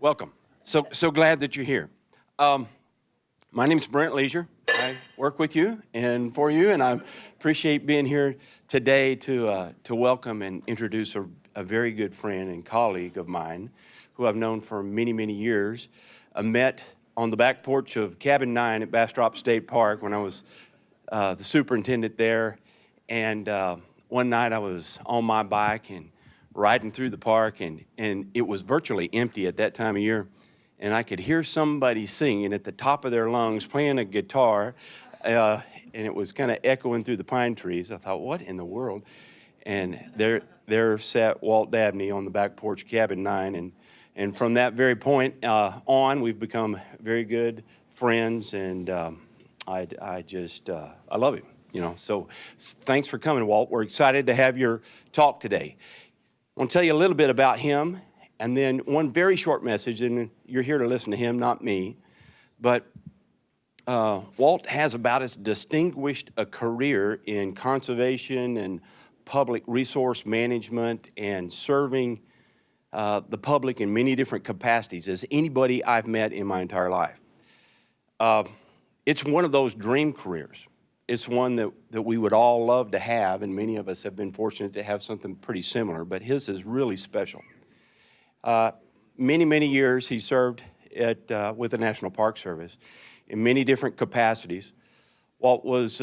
Welcome. So glad that you're here. My name is Brent Leisure. I work with you and for you, and I appreciate being here today to welcome and introduce a very good friend and colleague of mine who I've known for many, many years. I met on the back porch of Cabin 9 at Bastrop State Park when I was the superintendent there, and one night I was on my bike and riding through the park, and it was virtually empty at that time of year, and I could hear somebody singing at the top of their lungs, playing a guitar, and it was kind of echoing through the pine trees. I thought, what in the world? And there sat Walt Dabney on the back porch of Cabin 9, and from that very point on, we've become very good friends, and I love him, you know. So thanks for coming, Walt. We're excited to have your talk today. I want to tell you a little bit about him, and then one very short message, and you're here to listen to him, not me. But Walt has about as distinguished a career in conservation and public resource management and serving the public in many different capacities as anybody I've met in my entire life. It's one of those dream careers. It's one that we would all love to have, and many of us have been fortunate to have something pretty similar, but his is really special. Many, many years he served with the National Park Service in many different capacities. Walt was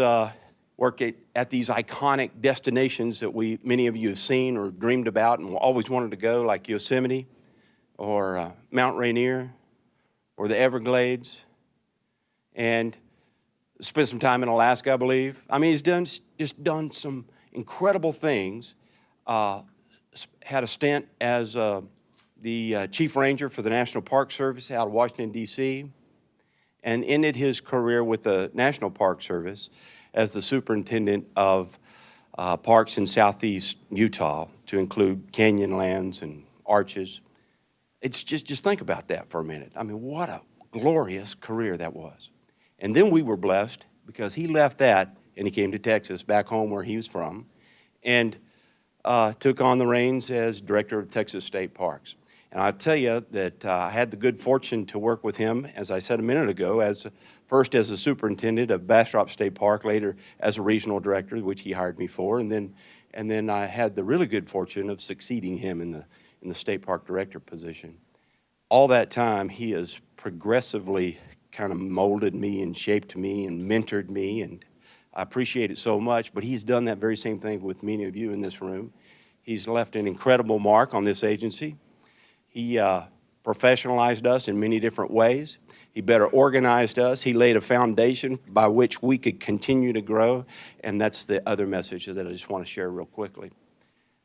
working at these iconic destinations that many of you have seen or dreamed about and always wanted to go, like Yosemite or Mount Rainier or the Everglades, and spent some time in Alaska, I believe. I mean, he's just done some incredible things. Had a stint as the Chief Ranger for the National Park Service out of Washington, D.C., and ended his career with the National Park Service as the superintendent of parks in southeast Utah, to include Canyonlands and Arches. It's just think about that for a minute. I mean, what a glorious career that was. And then we were blessed because he left that and he came to Texas, back home where he was from, and took on the reins as director of Texas State Parks. And I'll tell you that I had the good fortune to work with him, as I said a minute ago, first as a superintendent of Bastrop State Park, later as a regional director, which he hired me for, and then I had the really good fortune of succeeding him in the state park director position. All that time, he has progressively kind of molded me and shaped me and mentored me, and I appreciate it so much. But he's done that very same thing with many of you in this room. He's left an incredible mark on this agency. He professionalized us in many different ways. He better organized us. He laid a foundation by which we could continue to grow, and that's the other message that I just want to share real quickly,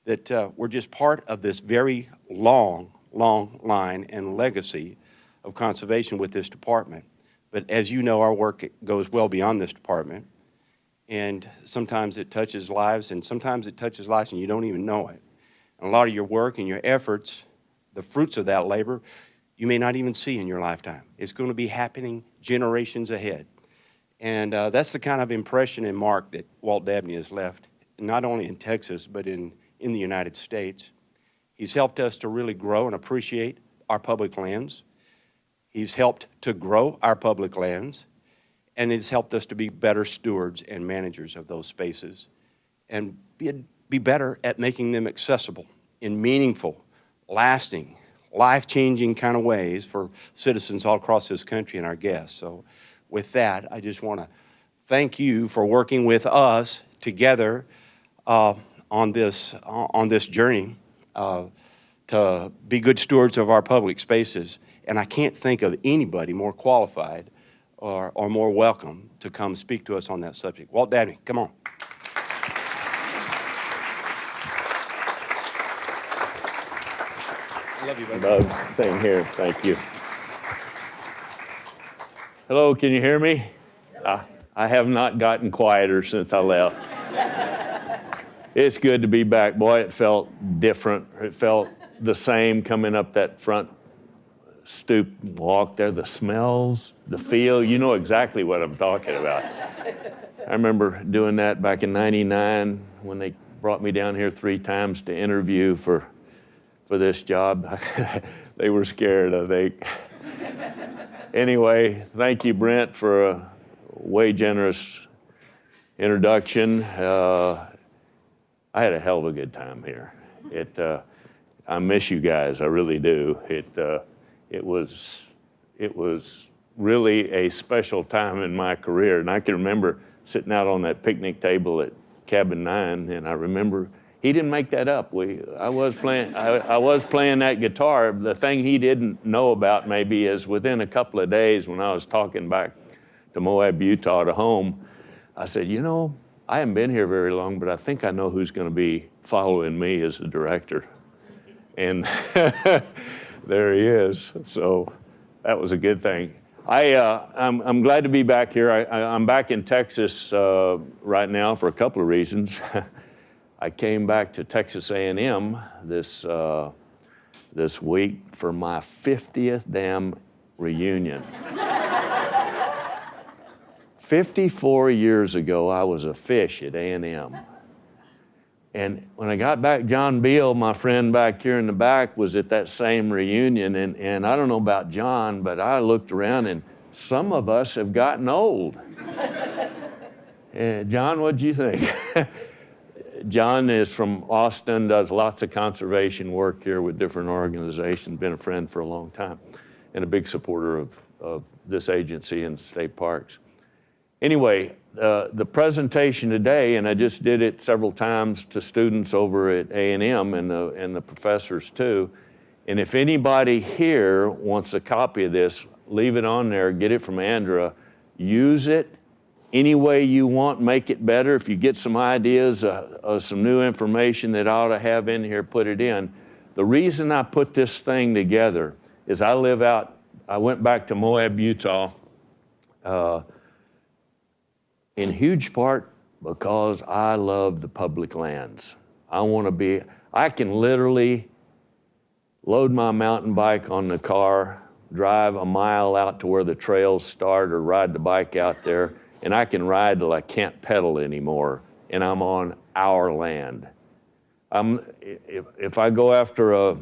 that we're just part of this very long line and legacy of conservation with this department. But as you know, our work goes well beyond this department, and sometimes it touches lives, and sometimes it touches lives and you don't even know it. And a lot of your work and your efforts, the fruits of that labor, you may not even see in your lifetime. It's going to be happening generations ahead. And that's the kind of impression and mark that Walt Dabney has left, not only in Texas, but in the United States. He's helped us to really grow and appreciate our public lands. He's helped to grow our public lands, and he's helped us to be better stewards and managers of those spaces and be better at making them accessible in meaningful, lasting, life-changing kind of ways for citizens all across this country and our guests. So with that, I just want to thank you for working with us together on this journey to be good stewards of our public spaces. And I can't think of anybody more qualified or more welcome to come speak to us on that subject. Walt Dabney, come on. I love you, buddy. Doug, same here. Thank you. Hello, can you hear me? I have not gotten quieter since I left. It's good to be back. Boy, it felt different. It felt the same coming up that front stoop walk there. The smells, the feel, you know exactly what I'm talking about. I remember doing that back in '99 when they brought me down here 3 times to interview for this job. They were scared, I think. Anyway, thank you, Brent, for a way generous introduction. I had a hell of a good time here. I miss you guys, I really do. It was really a special time in my career, and I can remember sitting out on that picnic table at Cabin 9, and I remember he didn't make that up. I was playing that guitar. The thing he didn't know about maybe is within a couple of days when I was talking back to Moab, Utah, to home, I said, you know, I haven't been here very long, but I think I know who's going to be following me as the director. And there he is. So that was a good thing. I'm glad to be back here. I'm back in Texas right now for a couple of reasons. I came back to Texas A&M this week for my 50th damn reunion. 54 years ago, I was a fish at A&M. And when I got back, John Beal, my friend back here in the back, was at that same reunion. And I don't know about John, but I looked around and some of us have gotten old. John, what'd you think? John is from Austin, does lots of conservation work here with different organizations, been a friend for a long time, and a big supporter of this agency and state parks. Anyway, the presentation today, and I just did it several times to students over at A&M and the professors too, and if anybody here wants a copy of this, leave it on there, get it from Andrea, use it any way you want, make it better. If you get some ideas, some new information that I ought to have in here, put it in. The reason I put this thing together is I went back to Moab, Utah, in huge part because I love the public lands. I can literally load my mountain bike on the car, drive a mile out to where the trails start or ride the bike out there, and I can ride till I can't pedal anymore, and I'm on our land. If I go after a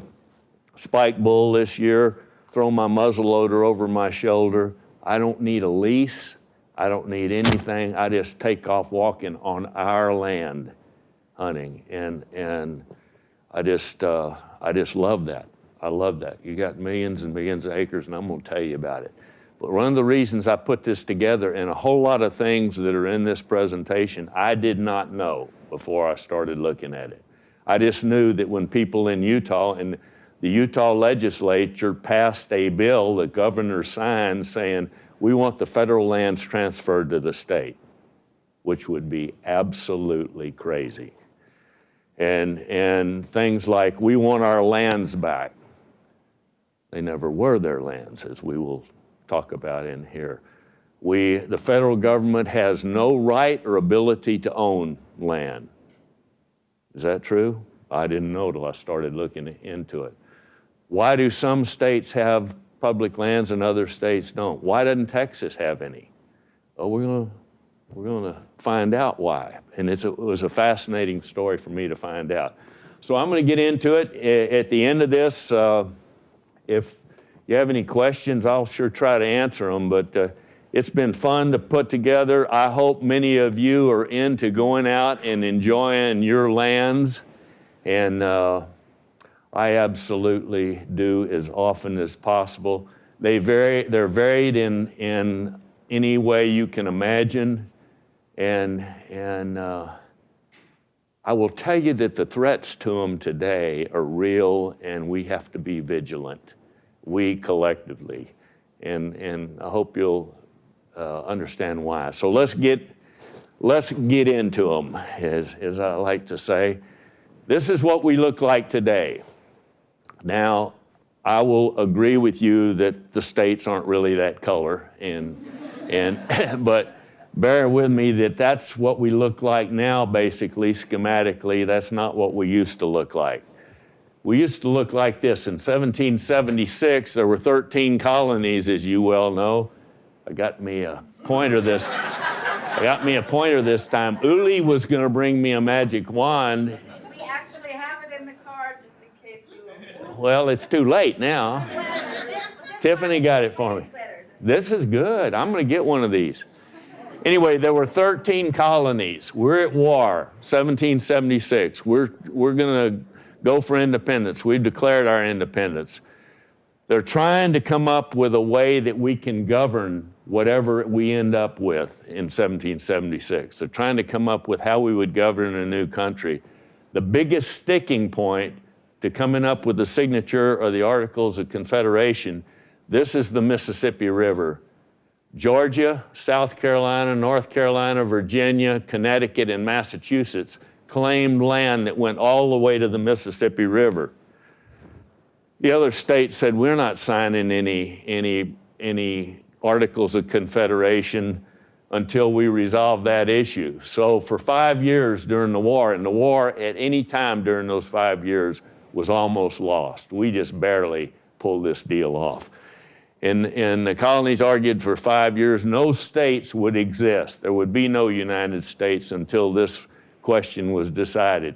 spike bull this year, throw my muzzle loader over my shoulder, I don't need a lease, I don't need anything, I just take off walking on our land hunting, and I just love that. I love that. You got millions and millions of acres, and I'm gonna tell you about it. But one of the reasons I put this together, and a whole lot of things that are in this presentation, I did not know before I started looking at it. I just knew that when people in Utah, and the Utah legislature passed a bill, the governor signed saying, we want the federal lands transferred to the state, which would be absolutely crazy. And things like, we want our lands back. They never were their lands, as we will talk about in here. The federal government has no right or ability to own land. Is that true? I didn't know till I started looking into it. Why do some states have public lands and other states don't? Why doesn't Texas have any? Oh, we're gonna find out why. And it was a fascinating story for me to find out. So I'm gonna get into it. At the end of this, if you have any questions, I'll sure try to answer them, but it's been fun to put together. I hope many of you are into going out and enjoying your lands, and I absolutely do as often as possible. They're varied in any way you can imagine, and I will tell you that the threats to them today are real, and we have to be vigilant. We collectively, and I hope you'll understand why. So let's get into them, as I like to say. This is what we look like today. Now, I will agree with you that the states aren't really that color, but bear with me that that's what we look like now, basically, schematically. That's not what we used to look like. We used to look like this. In 1776, there were 13 colonies, as you well know. I got me a pointer this time. Uli was going to bring me a magic wand. We actually have it in the car, just in case you Well, it's too late now. Tiffany got it for me. This is good. I'm going to get one of these. Anyway, there were 13 colonies. We're at war, 1776. We're going to go for independence. We've declared our independence. They're trying to come up with a way that we can govern whatever we end up with in 1776. They're trying to come up with how we would govern a new country. The biggest sticking point to coming up with the signature or the Articles of Confederation, this is the Mississippi River. Georgia, South Carolina, North Carolina, Virginia, Connecticut, and Massachusetts claimed land that went all the way to the Mississippi River. The other states said, we're not signing any Articles of Confederation until we resolve that issue. So for 5 years during the war, and the war at any time during those 5 years was almost lost. We just barely pulled this deal off. And the colonies argued for 5 years no states would exist. There would be no United States until this question was decided.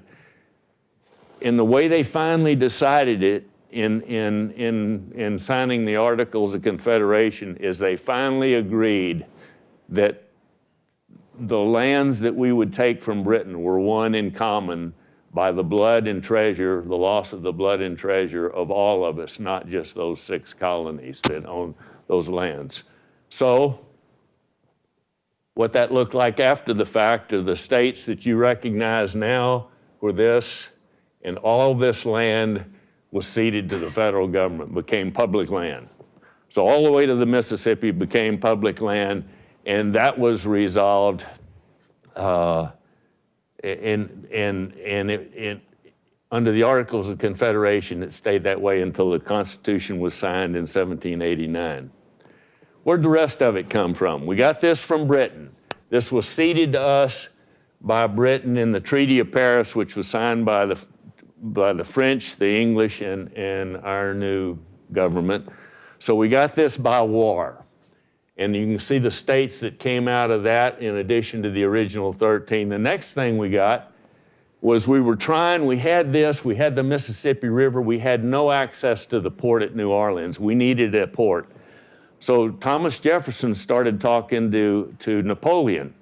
And the way they finally decided it in signing the Articles of Confederation is they finally agreed that the lands that we would take from Britain were won in common by the blood and treasure, the loss of the blood and treasure of all of us, not just those 6 colonies that own those lands. So what that looked like after the fact are the states that you recognize now were this, and all this land was ceded to the federal government, became public land. So all the way to the Mississippi became public land, and that was resolved under the Articles of Confederation. It stayed that way until the Constitution was signed in 1789. Where'd the rest of it come from? We got this from Britain. This was ceded to us by Britain in the Treaty of Paris, which was signed by the French, the English, and our new government. So we got this by war. And you can see the states that came out of that in addition to the original 13. The next thing we got was we had the Mississippi River, we had no access to the port at New Orleans. We needed a port. So Thomas Jefferson started talking to Napoleon.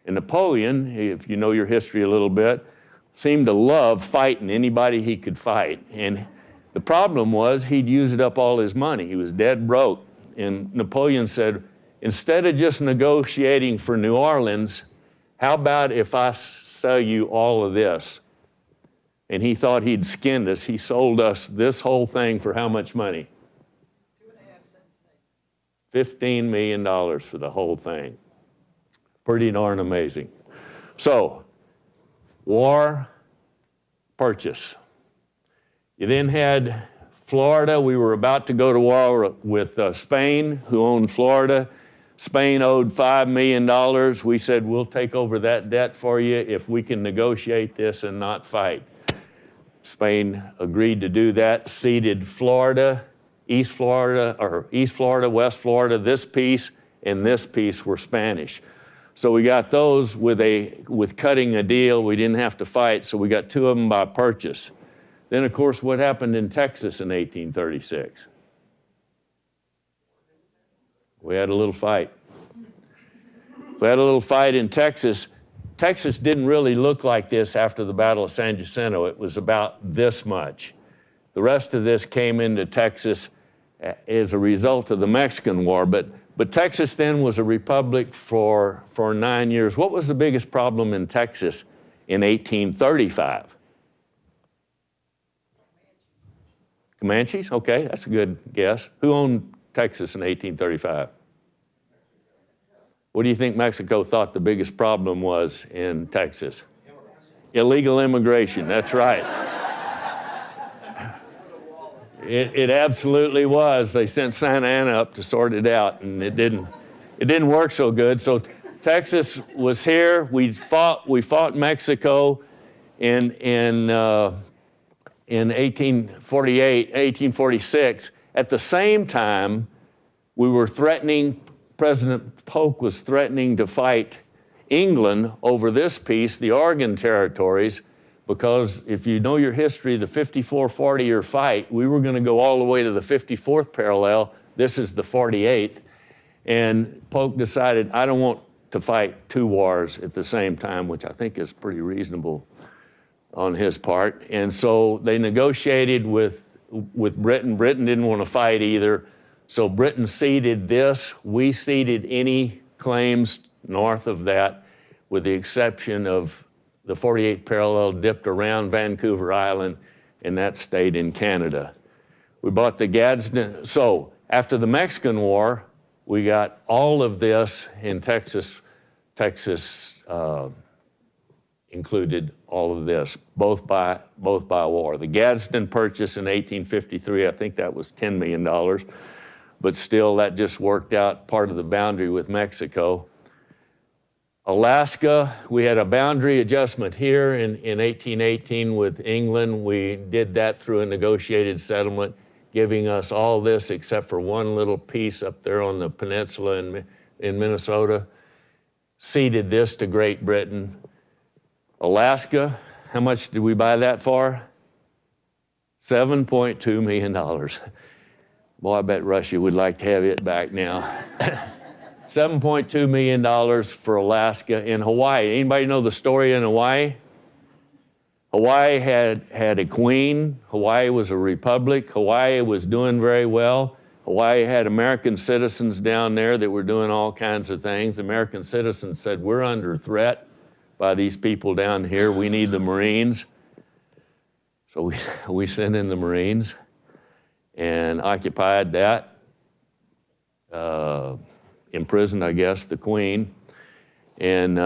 And Napoleon, if you know your history a little bit, seemed to love fighting anybody he could fight. And the problem was he'd used up all his money. He was dead broke. And Napoleon said, instead of just negotiating for New Orleans, how about if I sell you all of this? And he thought he'd skinned us. He sold us this whole thing for how much money? 2.5 cents. $15 million for the whole thing. Pretty darn amazing. So, war, purchase. You then had Florida. We were about to go to war with Spain, who owned Florida. Spain owed $5 million. We said, we'll take over that debt for you if we can negotiate this and not fight. Spain agreed to do that, ceded Florida, East Florida, West Florida. This piece and this piece were Spanish. So we got those with cutting a deal. We didn't have to fight, so we got 2 of them by purchase. Then, of course, what happened in Texas in 1836? We had a little fight. We had a little fight in Texas. Texas didn't really look like this after the Battle of San Jacinto. It was about this much. The rest of this came into Texas as a result of the Mexican War. But Texas then was a republic for 9 years. What was the biggest problem in Texas in 1835? Comanches? Okay, that's a good guess. Who owned Texas in 1835? What do you think Mexico thought the biggest problem was in Texas? Illegal immigration, that's right. It absolutely was. They sent Santa Anna up to sort it out, and it didn't work so good. So Texas was here. We fought Mexico in 1846. At the same time, President Polk was threatening to fight England over this piece, the Oregon territories, because if you know your history, the 54-40-year fight, we were going to go all the way to the 54th parallel. This is the 48th. And Polk decided, I don't want to fight two wars at the same time, which I think is pretty reasonable on his part. And so they negotiated with Britain. Britain didn't want to fight either. So Britain ceded this. We ceded any claims north of that, with the exception of the 48th parallel dipped around Vancouver Island, and that stayed in Canada. We bought the Gadsden. So after the Mexican War, we got all of this in Texas. Texas included all of this, both by war. The Gadsden purchase in 1853, I think that was $10 million, but still that just worked out part of the boundary with Mexico. Alaska, we had a boundary adjustment here in 1818 with England. We did that through a negotiated settlement, giving us all this except for one little piece up there on the peninsula in Minnesota. Ceded this to Great Britain. Alaska, how much did we buy that for? $7.2 million. Boy, I bet Russia would like to have it back now. $7.2 million for Alaska. In Hawaii, anybody know the story in Hawaii? Hawaii had a queen. Hawaii was a republic. Hawaii was doing very well. Hawaii had American citizens down there that were doing all kinds of things. American citizens said, we're under threat by these people down here. We need the Marines. So we sent in the Marines and occupied that. Imprisoned, I guess, the queen. And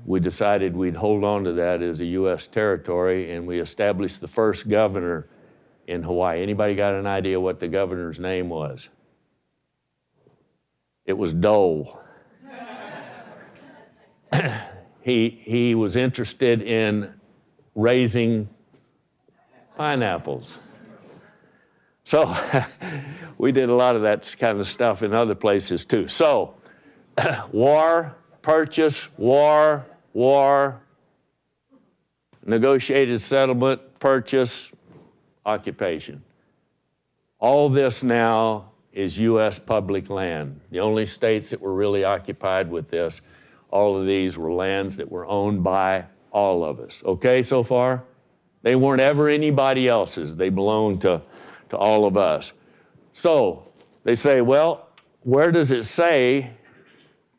we decided we'd hold on to that as a U.S. territory, and we established the first governor in Hawaii. Anybody got an idea what the governor's name was? It was Dole. He was interested in raising pineapples. So we did a lot of that kind of stuff in other places too. So war, purchase, war, negotiated settlement, purchase, occupation. All this now is U.S. public land. The only states that were really occupied with this, all of these were lands that were owned by all of us. Okay, so far? They weren't ever anybody else's. They belonged to all of us. So they say, well, where does it say?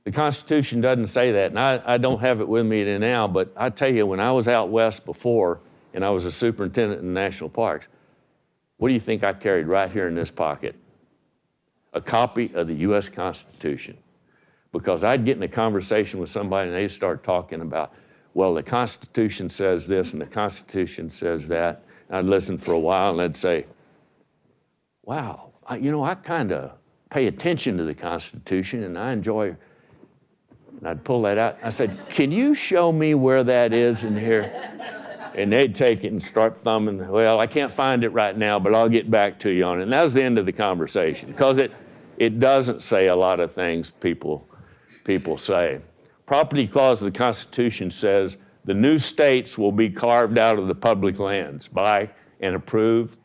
The Constitution doesn't say that, and I don't have it with me now, but I tell you, when I was out west before, and I was a superintendent in national parks, what do you think I carried right here in this pocket? A copy of the U.S. Constitution. Because I'd get in a conversation with somebody and they'd start talking about, well, the Constitution says this and the Constitution says that. And I'd listen for a while and I'd say, wow, I kind of pay attention to the Constitution and I enjoy, and I'd pull that out. I said, can you show me where that is in here? And they'd take it and start thumbing. Well, I can't find it right now, but I'll get back to you on it. And that was the end of the conversation, because it doesn't say a lot of things people say. Property clause of the Constitution says the new states will be carved out of the public lands by and approved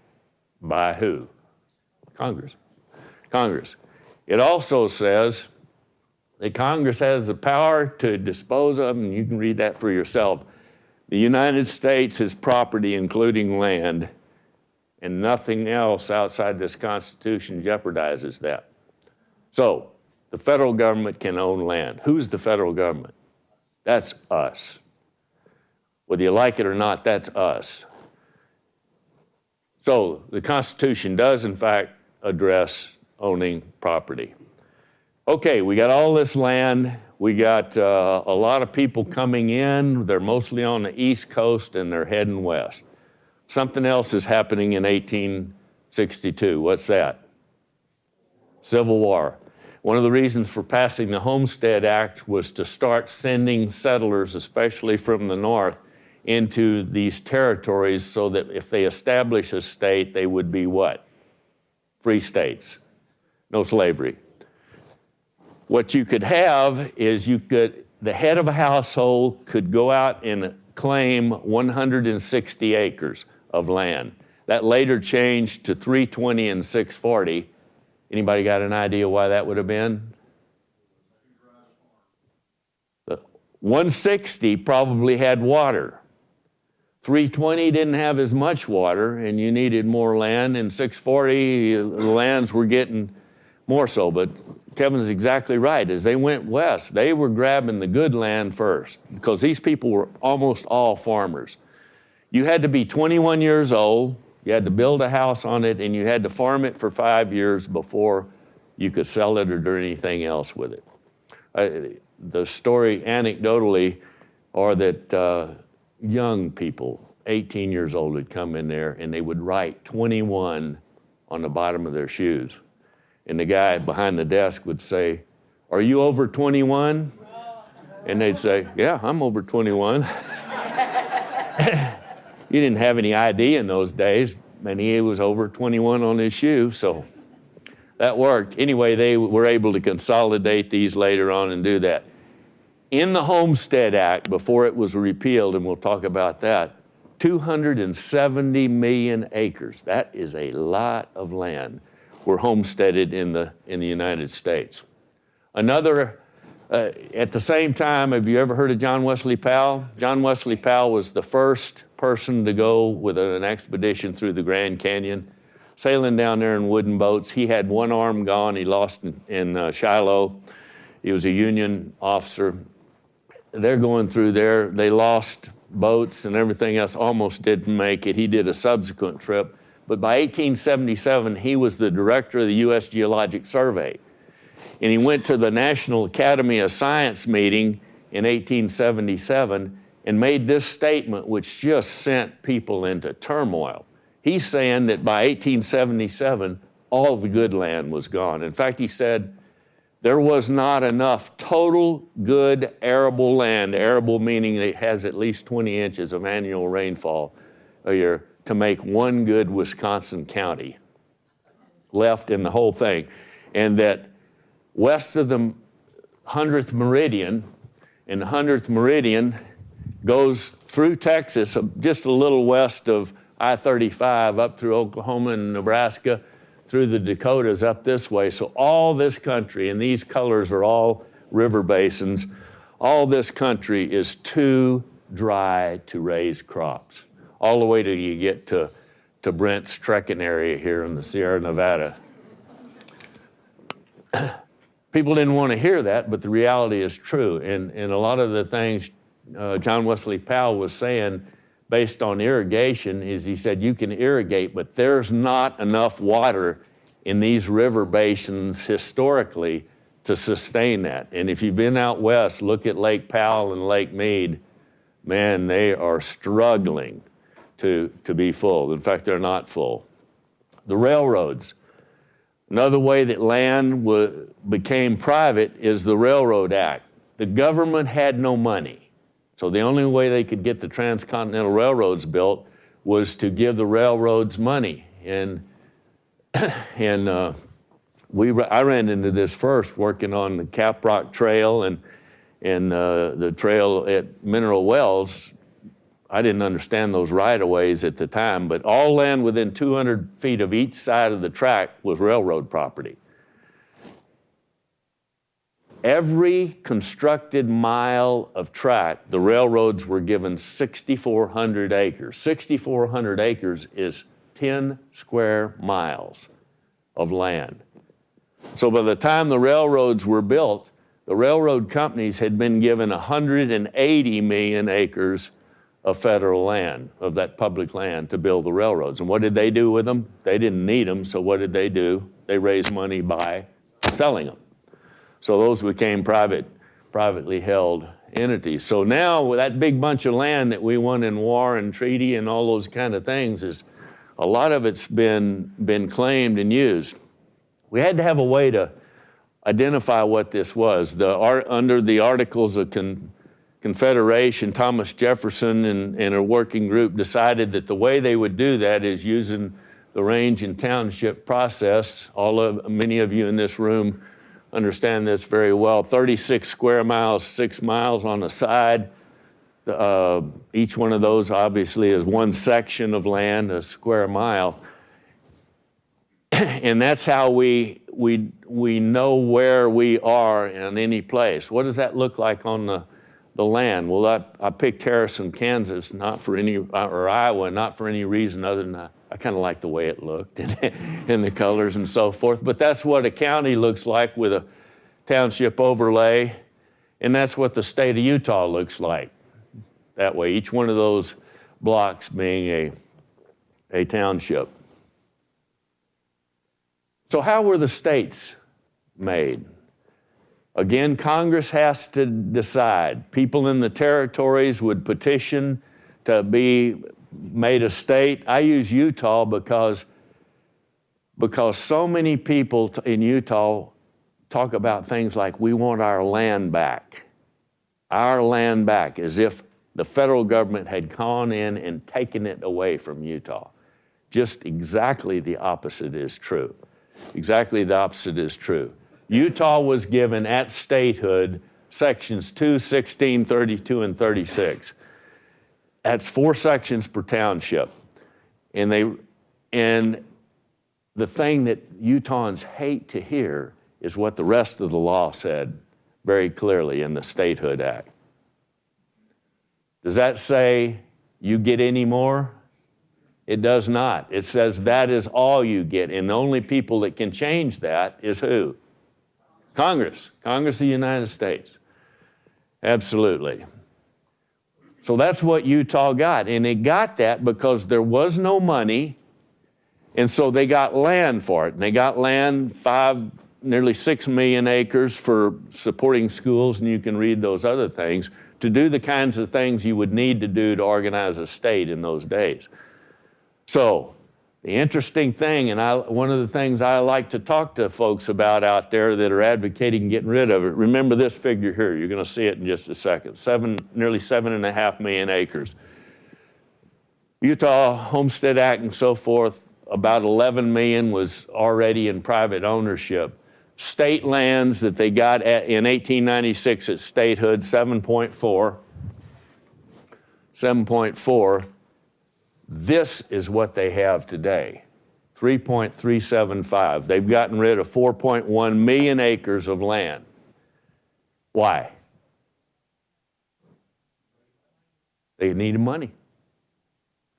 by who? Congress. It also says that Congress has the power to dispose of, and you can read that for yourself, the United States is property, including land, and nothing else outside this Constitution jeopardizes that. So the federal government can own land. Who's the federal government? That's us. Whether you like it or not, that's us. So the Constitution does, in fact, address owning property. Okay, we got all this land. We got a lot of people coming in. They're mostly on the East Coast and they're heading west. Something else is happening in 1862. What's that? Civil War. One of the reasons for passing the Homestead Act was to start sending settlers, especially from the north, into these territories so that if they establish a state, they would be what? Free states. No slavery. What you could have is the head of a household could go out and claim 160 acres of land. That later changed to 320 and 640. Anybody got an idea why that would have been? 160 probably had water. 320 didn't have as much water, and you needed more land, and 640, the lands were getting more so. But Kevin's exactly right. As they went west, they were grabbing the good land first, because these people were almost all farmers. You had to be 21 years old, you had to build a house on it, and you had to farm it for 5 years before you could sell it or do anything else with it. The story, anecdotally, are that young people, 18 years old, would come in there and they would write 21 on the bottom of their shoes. And the guy behind the desk would say, "Are you over 21? And they'd say, "Yeah, I'm over 21. You didn't have any ID in those days, and he was over 21 on his shoe, so that worked. Anyway, they were able to consolidate these later on and do that. In the Homestead Act, before it was repealed, and we'll talk about that, 270 million acres, that is a lot of land, were homesteaded in the United States. Another, at the same time, have you ever heard of John Wesley Powell? John Wesley Powell was the first person to go with an expedition through the Grand Canyon, sailing down there in wooden boats. He had one arm gone, he lost in Shiloh. He was a Union officer. They're going through there, they lost boats and everything else, almost didn't make it. He did a subsequent trip, but by 1877, he was the director of the U.S. Geologic Survey. And he went to the National Academy of Science meeting in 1877 and made this statement, which just sent people into turmoil. He's saying that by 1877, all the good land was gone. In fact, he said there was not enough total good arable land, arable meaning it has at least 20 inches of annual rainfall a year, to make one good Wisconsin county left in the whole thing. And that west of the 100th meridian, and the 100th meridian goes through Texas, just a little west of I-35, up through Oklahoma and Nebraska, through the Dakotas up this way. So all this country, and these colors are all river basins, all this country is too dry to raise crops. All the way till you get to Brent's trekking area here in the Sierra Nevada. People didn't want to hear that, but the reality is true. And a lot of the things John Wesley Powell was saying based on irrigation is, he said, you can irrigate, but there's not enough water in these river basins historically to sustain that. And if you've been out west, look at Lake Powell and Lake Mead, man, they are struggling to be full. In fact, they're not full. The railroads. Another way that land became private is the Railroad Act. The government had no money. So the only way they could get the transcontinental railroads built was to give the railroads money. And I ran into this first working on the Caprock Trail and the trail at Mineral Wells. I didn't understand those right-of-ways at the time, but all land within 200 feet of each side of the track was railroad property. Every constructed mile of track, the railroads were given 6,400 acres. 6,400 acres is 10 square miles of land. So by the time the railroads were built, the railroad companies had been given 180 million acres of federal land, of that public land, to build the railroads. And what did they do with them? They didn't need them, so what did they do? They raised money by selling them. So those became privately held entities. So now with that big bunch of land that we won in war and treaty and all those kind of things, is a lot of it's been claimed and used. We had to have a way to identify what this was. Under the Articles of Confederation, Thomas Jefferson and a working group decided that the way they would do that is using the range and township process. Many of you in this room understand this very well. 36 square miles, 6 miles on the side, Each one of those obviously is one section of land, a square mile. And that's how we know where we are in any place. What does that look like on the land? Well, I picked Harrison, Kansas, or Iowa, not for any reason other than I kind of like the way it looked and the colors and so forth. But that's what a county looks like with a township overlay. And that's what the state of Utah looks like that way, each one of those blocks being a township. So how were the states made? Again, Congress has to decide. People in the territories would petition to be made a state. I use Utah because so many people in Utah talk about things like, we want our land back. Our land back, as if the federal government had gone in and taken it away from Utah. Just exactly the opposite is true. Exactly the opposite is true. Utah was given at statehood sections 2, 16, 32, and 36. That's 4 sections per township. And the thing that Utahns hate to hear is what the rest of the law said very clearly in the Statehood Act. Does that say you get any more? It does not. It says that is all you get, and the only people that can change that is who? Congress. Congress of the United States. Absolutely. So that's what Utah got, and it got that because there was no money, and so they got land for it. And they got land, nearly 6 million acres for supporting schools, and you can read those other things, to do the kinds of things you would need to do to organize a state in those days. So the interesting thing, and one of the things I like to talk to folks about out there that are advocating getting rid of it, remember this figure here. You're going to see it in just a second. Nearly 7.5 million acres. Utah Homestead Act and so forth, about 11 million was already in private ownership. State lands that they got in 1896 at statehood, 7.4. This is what they have today, 3.375. They've gotten rid of 4.1 million acres of land. Why? They needed money.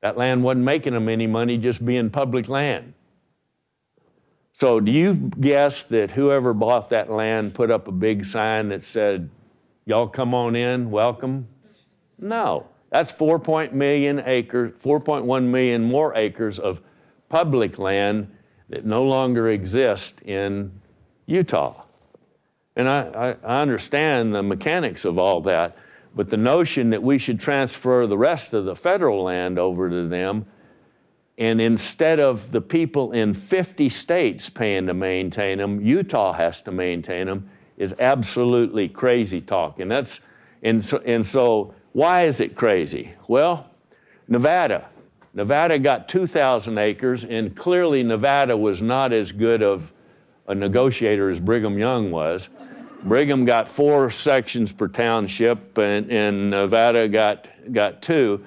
That land wasn't making them any money just being public land. So do you guess that whoever bought that land put up a big sign that said, y'all come on in, welcome? No. That's 4.1 million more acres of public land that no longer exist in Utah. And I understand the mechanics of all that, but the notion that we should transfer the rest of the federal land over to them, and instead of the people in 50 states paying to maintain them, Utah has to maintain them, is absolutely crazy talk. And so why is it crazy? Well, Nevada got 2,000 acres, and clearly Nevada was not as good of a negotiator as Brigham Young was. Brigham got 4 sections per township, and Nevada got 2.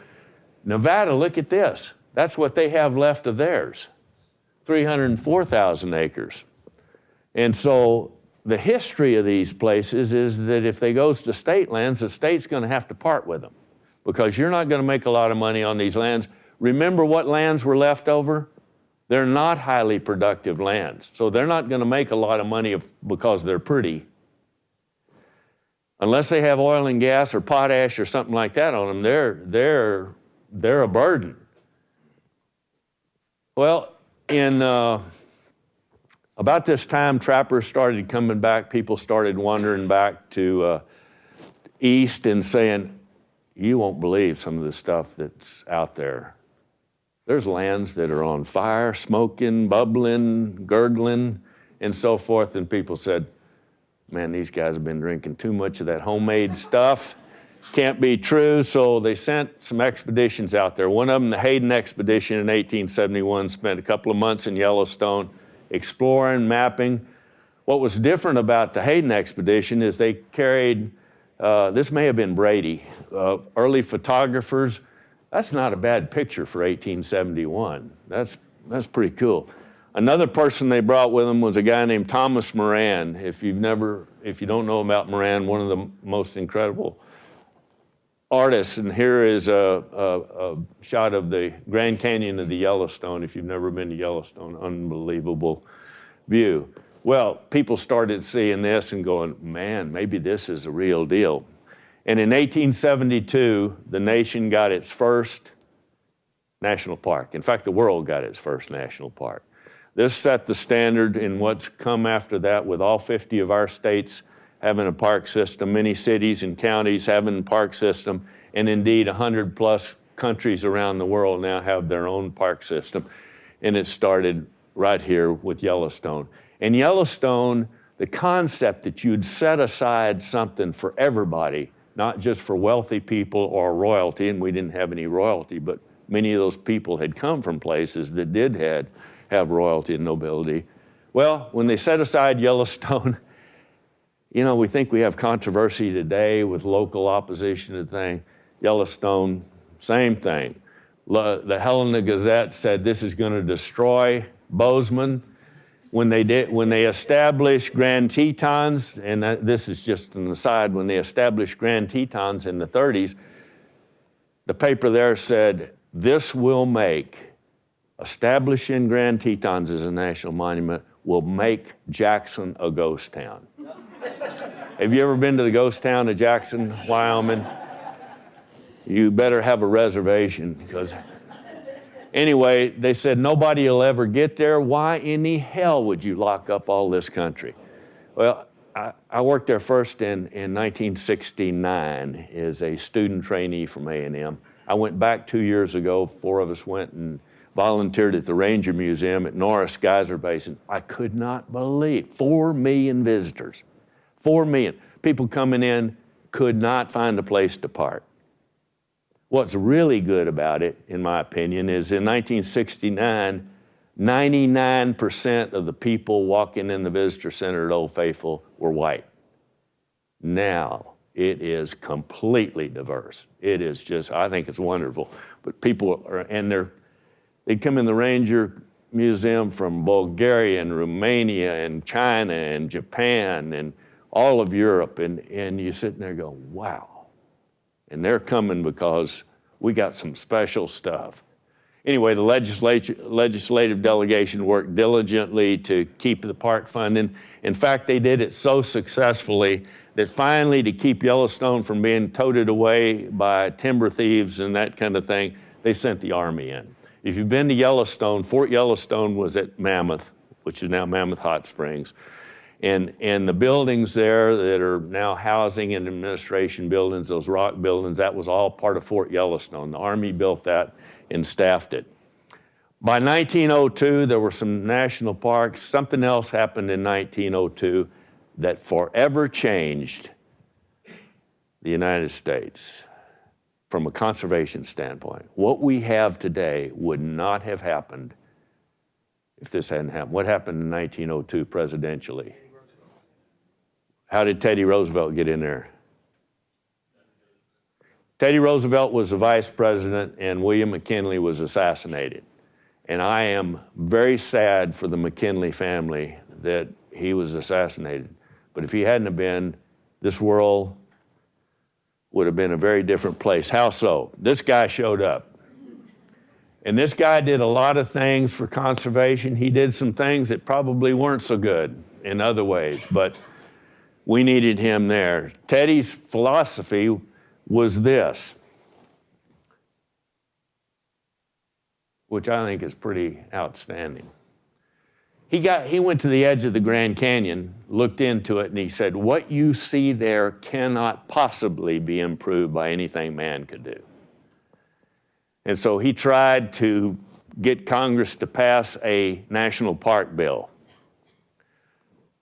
Nevada, look at this. That's what they have left of theirs, 304,000 acres. And so the history of these places is that if they goes to state lands, the state's going to have to part with them because you're not going to make a lot of money on these lands. Remember what lands were left over? They're not highly productive lands. So they're not going to make a lot of money because they're pretty. Unless they have oil and gas or potash or something like that on them, they're a burden. Well, in about this time, trappers started coming back. People started wandering back to east and saying, you won't believe some of the stuff that's out there. There's lands that are on fire, smoking, bubbling, gurgling, and so forth. And people said, man, these guys have been drinking too much of that homemade stuff. Can't be true, so they sent some expeditions out there. One of them, the Hayden expedition in 1871, spent a couple of months in Yellowstone exploring, mapping. What was different about the Hayden expedition is they carried This may have been Brady. Early photographers, that's not a bad picture for 1871. That's pretty cool. Another person they brought with them was a guy named Thomas Moran. If you don't know about Moran, one of the most incredible artists. And here is a shot of the Grand Canyon of the Yellowstone. If you've never been to Yellowstone, unbelievable view. Well, people started seeing this and going, man, maybe this is a real deal. And in 1872, the nation got its first national park. In fact, the world got its first national park. This set the standard in what's come after that, with all 50 of our states having a park system, many cities and counties having a park system, and indeed 100 plus countries around the world now have their own park system. And it started right here with Yellowstone. And Yellowstone, the concept that you'd set aside something for everybody, not just for wealthy people or royalty, and we didn't have any royalty, but many of those people had come from places that did have royalty and nobility. Well, when they set aside Yellowstone, you know, we think we have controversy today with local opposition to the thing. Yellowstone, same thing. The Helena Gazette said this is going to destroy Bozeman. When they established Grand Tetons, and this is just an aside, when they established Grand Tetons in the 30s, the paper there said, this will make, establishing Grand Tetons as a national monument will make Jackson a ghost town. Have you ever been to the ghost town of Jackson, Wyoming? You better have a reservation, because anyway, they said nobody will ever get there. Why in the hell would you lock up all this country? Well, I worked there first in 1969 as a student trainee from A&M. I went back 2 years ago. 4 of us went and volunteered at the Ranger Museum at Norris Geyser Basin. I could not believe 4 million visitors. 4 million. People coming in could not find a place to park. What's really good about it, in my opinion, is in 1969, 99% of the people walking in the visitor center at Old Faithful were white. Now, it is completely diverse. It is just, I think it's wonderful. But people are, and they come in the Ranger Museum from Bulgaria and Romania and China and Japan and all of Europe, and you sit there going, wow. And they're coming because we got some special stuff. Anyway, the legislative delegation worked diligently to keep the park funding. In fact, they did it so successfully that finally, to keep Yellowstone from being toted away by timber thieves and that kind of thing, they sent the Army in. If you've been to Yellowstone, Fort Yellowstone was at Mammoth, which is now Mammoth Hot Springs. And the buildings there that are now housing and administration buildings, those rock buildings, that was all part of Fort Yellowstone. The Army built that and staffed it. By 1902, there were some national parks. Something else happened in 1902 that forever changed the United States from a conservation standpoint. What we have today would not have happened if this hadn't happened. What happened in 1902 presidentially? How did Teddy Roosevelt get in there? Teddy Roosevelt was the vice president and William McKinley was assassinated. And I am very sad for the McKinley family that he was assassinated. But if he hadn't have been, this world would have been a very different place. How so? This guy showed up. And this guy did a lot of things for conservation. He did some things that probably weren't so good in other ways, but we needed him there. Teddy's philosophy was this, which I think is pretty outstanding. He went to the edge of the Grand Canyon, looked into it, and he said, what you see there cannot possibly be improved by anything man could do. And so he tried to get Congress to pass a national park bill.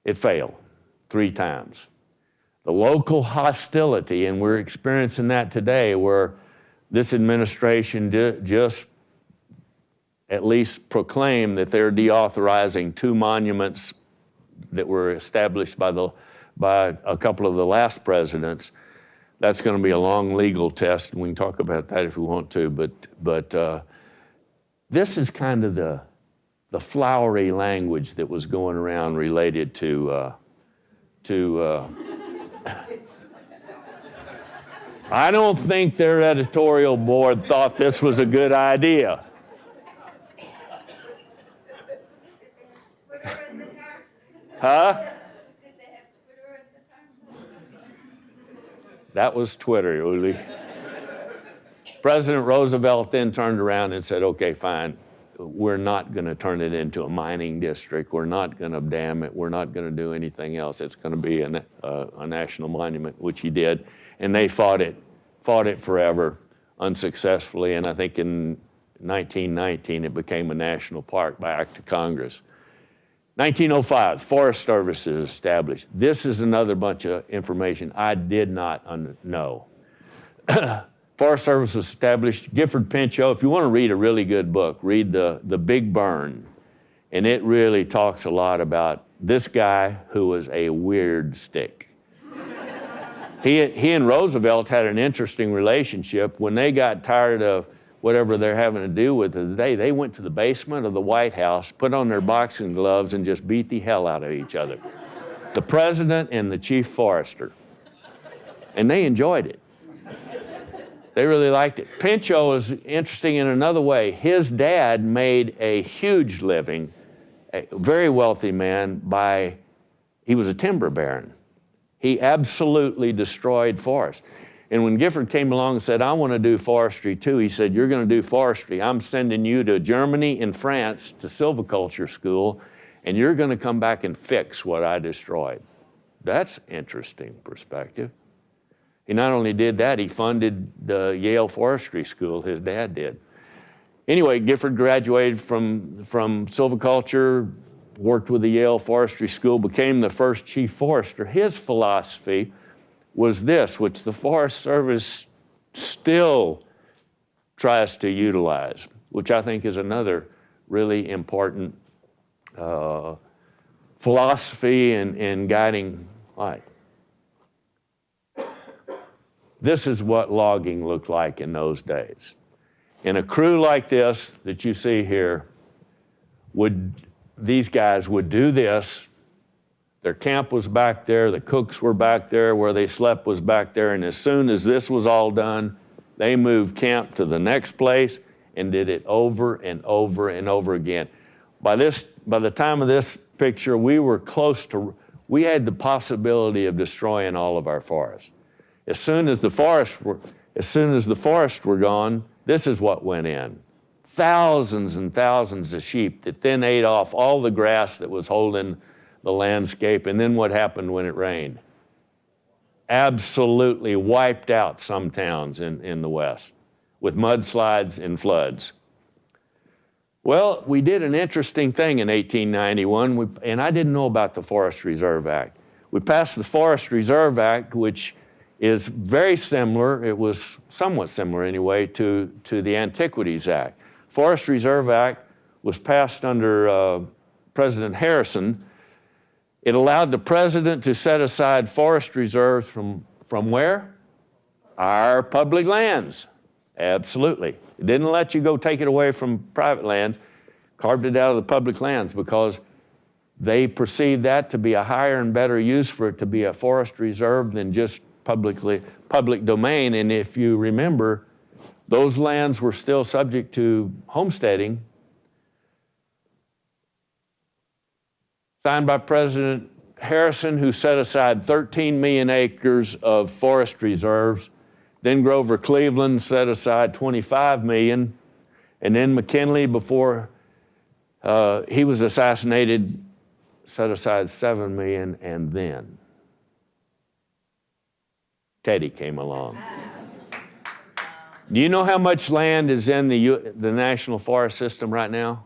It failed 3 times. The local hostility, and we're experiencing that today, where this administration just at least proclaimed that they're deauthorizing 2 monuments that were established by a couple of the last presidents. That's going to be a long legal test, and we can talk about that if we want to. But this is kind of the flowery language that was going around related to I don't think their editorial board thought this was a good idea. Huh? That was Twitter, Uli. President Roosevelt then turned around and said, okay, fine, we're not going to turn it into a mining district. We're not going to dam it. We're not going to do anything else. It's going to be a national monument, which he did. And they fought it forever, unsuccessfully. And I think in 1919, it became a national park by act of Congress. 1905, Forest Service is established. This is another bunch of information I did not know. Forest Service was established. Gifford Pinchot, if you want to read a really good book, read the Big Burn. And it really talks a lot about this guy who was a weird stick. He and Roosevelt had an interesting relationship. When they got tired of whatever they're having to do with it today, they went to the basement of the White House, put on their boxing gloves, and just beat the hell out of each other. The president and the chief forester. And they enjoyed it. They really liked it. Pinchot was interesting in another way. His dad made a huge living, a very wealthy man, he was a timber baron. He absolutely destroyed forests. And when Gifford came along and said, I want to do forestry too, he said, you're going to do forestry. I'm sending you to Germany and France to silviculture school, and you're going to come back and fix what I destroyed. That's interesting perspective. He not only did that, he funded the Yale Forestry School, his dad did. Anyway, Gifford graduated from silviculture, worked with the Yale Forestry School, became the first chief forester. His philosophy was this, which the Forest Service still tries to utilize, which I think is another really important philosophy in guiding life. This is what logging looked like in those days. And a crew like this that you see here, these guys would do this. Their camp was back there, the cooks were back there, where they slept was back there, and as soon as this was all done, they moved camp to the next place and did it over and over and over again. By the time of this picture, we had the possibility of destroying all of our forests. As soon as the forests were gone, this is what went in. Thousands and thousands of sheep that then ate off all the grass that was holding the landscape, and then what happened when it rained? Absolutely wiped out some towns in the West with mudslides and floods. Well, we did an interesting thing in 1891, and I didn't know about the Forest Reserve Act. We passed the Forest Reserve Act, which is very similar, it was somewhat similar anyway, to the Antiquities Act. Forest Reserve Act was passed under President Harrison. It allowed the president to set aside forest reserves from where? Our public lands. Absolutely. It didn't let you go take it away from private lands, carved it out of the public lands because they perceived that to be a higher and better use for it to be a forest reserve than just public domain. And if you remember, those lands were still subject to homesteading. Signed by President Harrison, who set aside 13 million acres of forest reserves. Then Grover Cleveland set aside 25 million. And then McKinley, before he was assassinated, set aside 7 million. And then Teddy came along. Do you know how much land is in the National Forest System right now?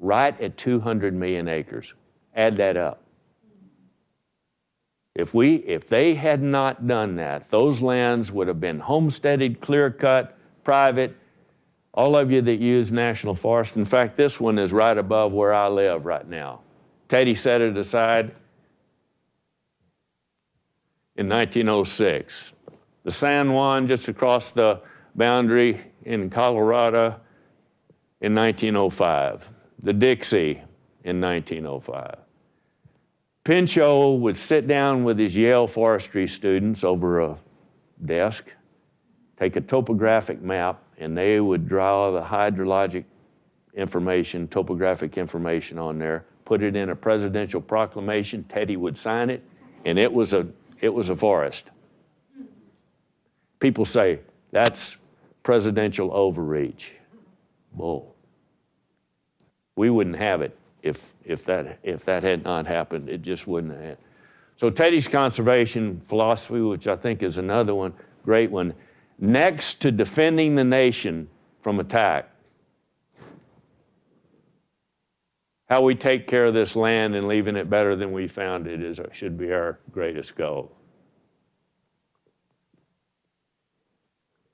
Right at 200 million acres. Add that up. If they had not done that, those lands would have been homesteaded, clear-cut, private. All of you that use National Forest, in fact, this one is right above where I live right now. Teddy set it aside in 1906. the San Juan just across the boundary in Colorado in 1905, the Dixie in 1905. Pinchot would sit down with his Yale forestry students over a desk, take a topographic map, and they would draw the hydrologic information, topographic information on there, put it in a presidential proclamation. Teddy would sign it, and it was a forest. People say, that's presidential overreach. Bull. We wouldn't have it if that had not happened. It just wouldn't have. So Teddy's conservation philosophy, which I think is another one, great one, next to defending the nation from attack, how we take care of this land and leaving it better than we found it should be our greatest goal.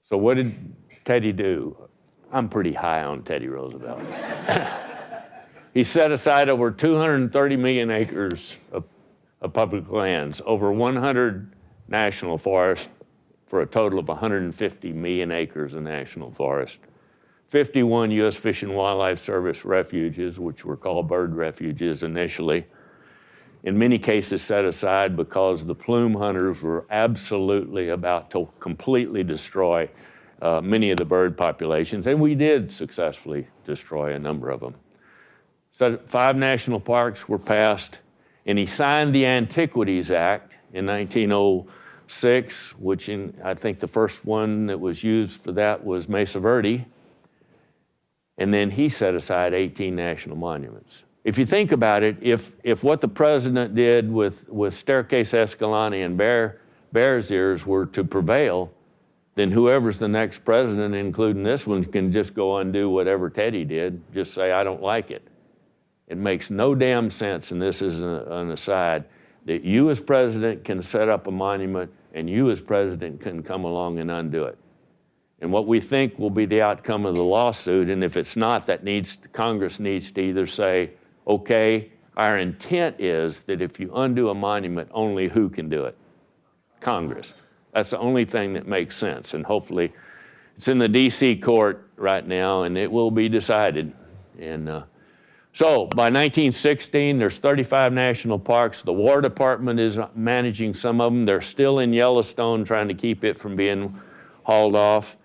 So what did Teddy do? I'm pretty high on Teddy Roosevelt. He set aside over 230 million acres of public lands, over 100 national forests for a total of 150 million acres of national forest. 51 U.S. Fish and Wildlife Service refuges, which were called bird refuges initially, in many cases set aside because the plume hunters were absolutely about to completely destroy many of the bird populations, and we did successfully destroy a number of them. So 5 national parks were passed, and he signed the Antiquities Act in 1906, which I think the first one that was used for that was Mesa Verde. And then he set aside 18 national monuments. If you think about it, if what the president did with Staircase Escalante and Bear's Ears were to prevail, then whoever's the next president, including this one, can just go undo whatever Teddy did, just say, I don't like it. It makes no damn sense, and this is an aside, that you as president can set up a monument and you as president can come along and undo it. And what we think will be the outcome of the lawsuit, and if it's not, Congress needs to either say, okay, our intent is that if you undo a monument, only who can do it? Congress. That's the only thing that makes sense, and hopefully it's in the DC court right now, and it will be decided. And so by 1916, there's 35 national parks. The War Department is managing some of them. They're still in Yellowstone trying to keep it from being hauled off.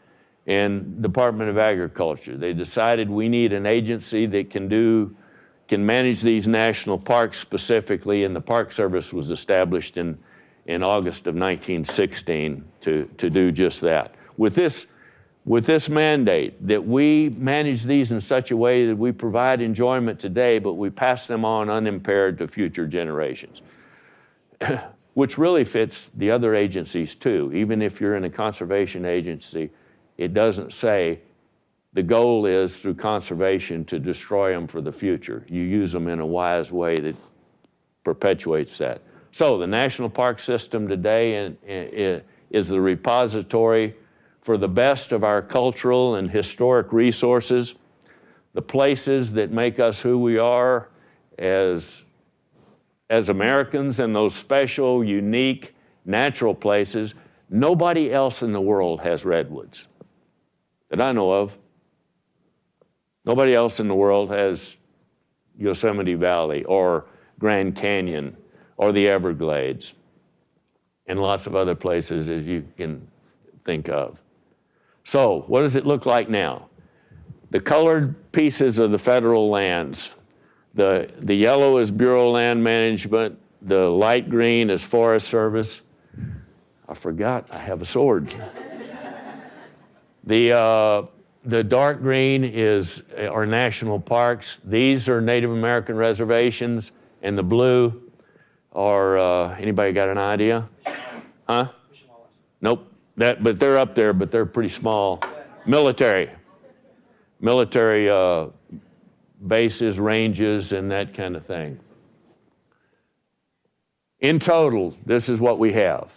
And Department of Agriculture, they decided we need an agency that can manage these national parks specifically, and the Park Service was established in August of 1916 to do just that. With this mandate that we manage these in such a way that we provide enjoyment today, but we pass them on unimpaired to future generations, which really fits the other agencies too. Even if you're in a conservation agency, it doesn't say the goal is through conservation to destroy them for the future. You use them in a wise way that perpetuates that. So the National Park System today is the repository for the best of our cultural and historic resources, the places that make us who we are as Americans, and those special, unique, natural places. Nobody else in the world has redwoods that I know of. Nobody else in the world has Yosemite Valley or Grand Canyon or the Everglades and lots of other places as you can think of. So what does it look like now? The colored pieces of the federal lands. The yellow is Bureau of Land Management. The light green is Forest Service. I forgot I have a sword. The dark green are national parks. These are Native American reservations, and the blue are, anybody got an idea? Huh? Nope. But they're up there, but they're pretty small. Military bases, ranges, and that kind of thing. In total, this is what we have.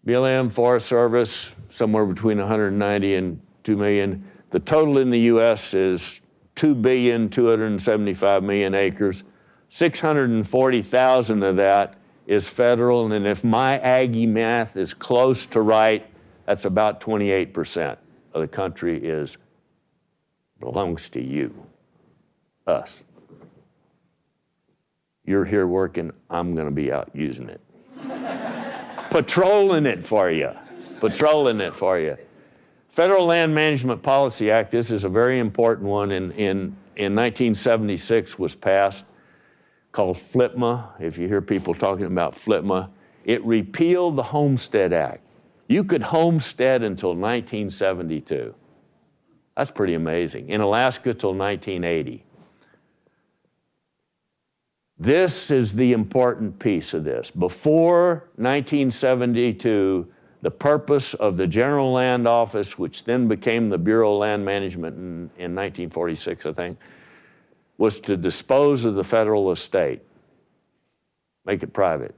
BLM, Forest Service, somewhere between 190 and 2 million. The total in the U.S. is 2,275,000,000 acres. 640,000 of that is federal, and if my Aggie math is close to right, that's about 28% of the country belongs to you, us. You're here working, I'm gonna be out using it. Patrolling it for you, patrolling it for you. Federal Land Management Policy Act, this is a very important one, in 1976 was passed, called FLPMA. If you hear people talking about FLPMA, it repealed the Homestead Act. You could homestead until 1972. That's pretty amazing. In Alaska till 1980. This is the important piece of this. Before 1972, the purpose of the General Land Office, which then became the Bureau of Land Management in 1946, I think, was to dispose of the federal estate, make it private.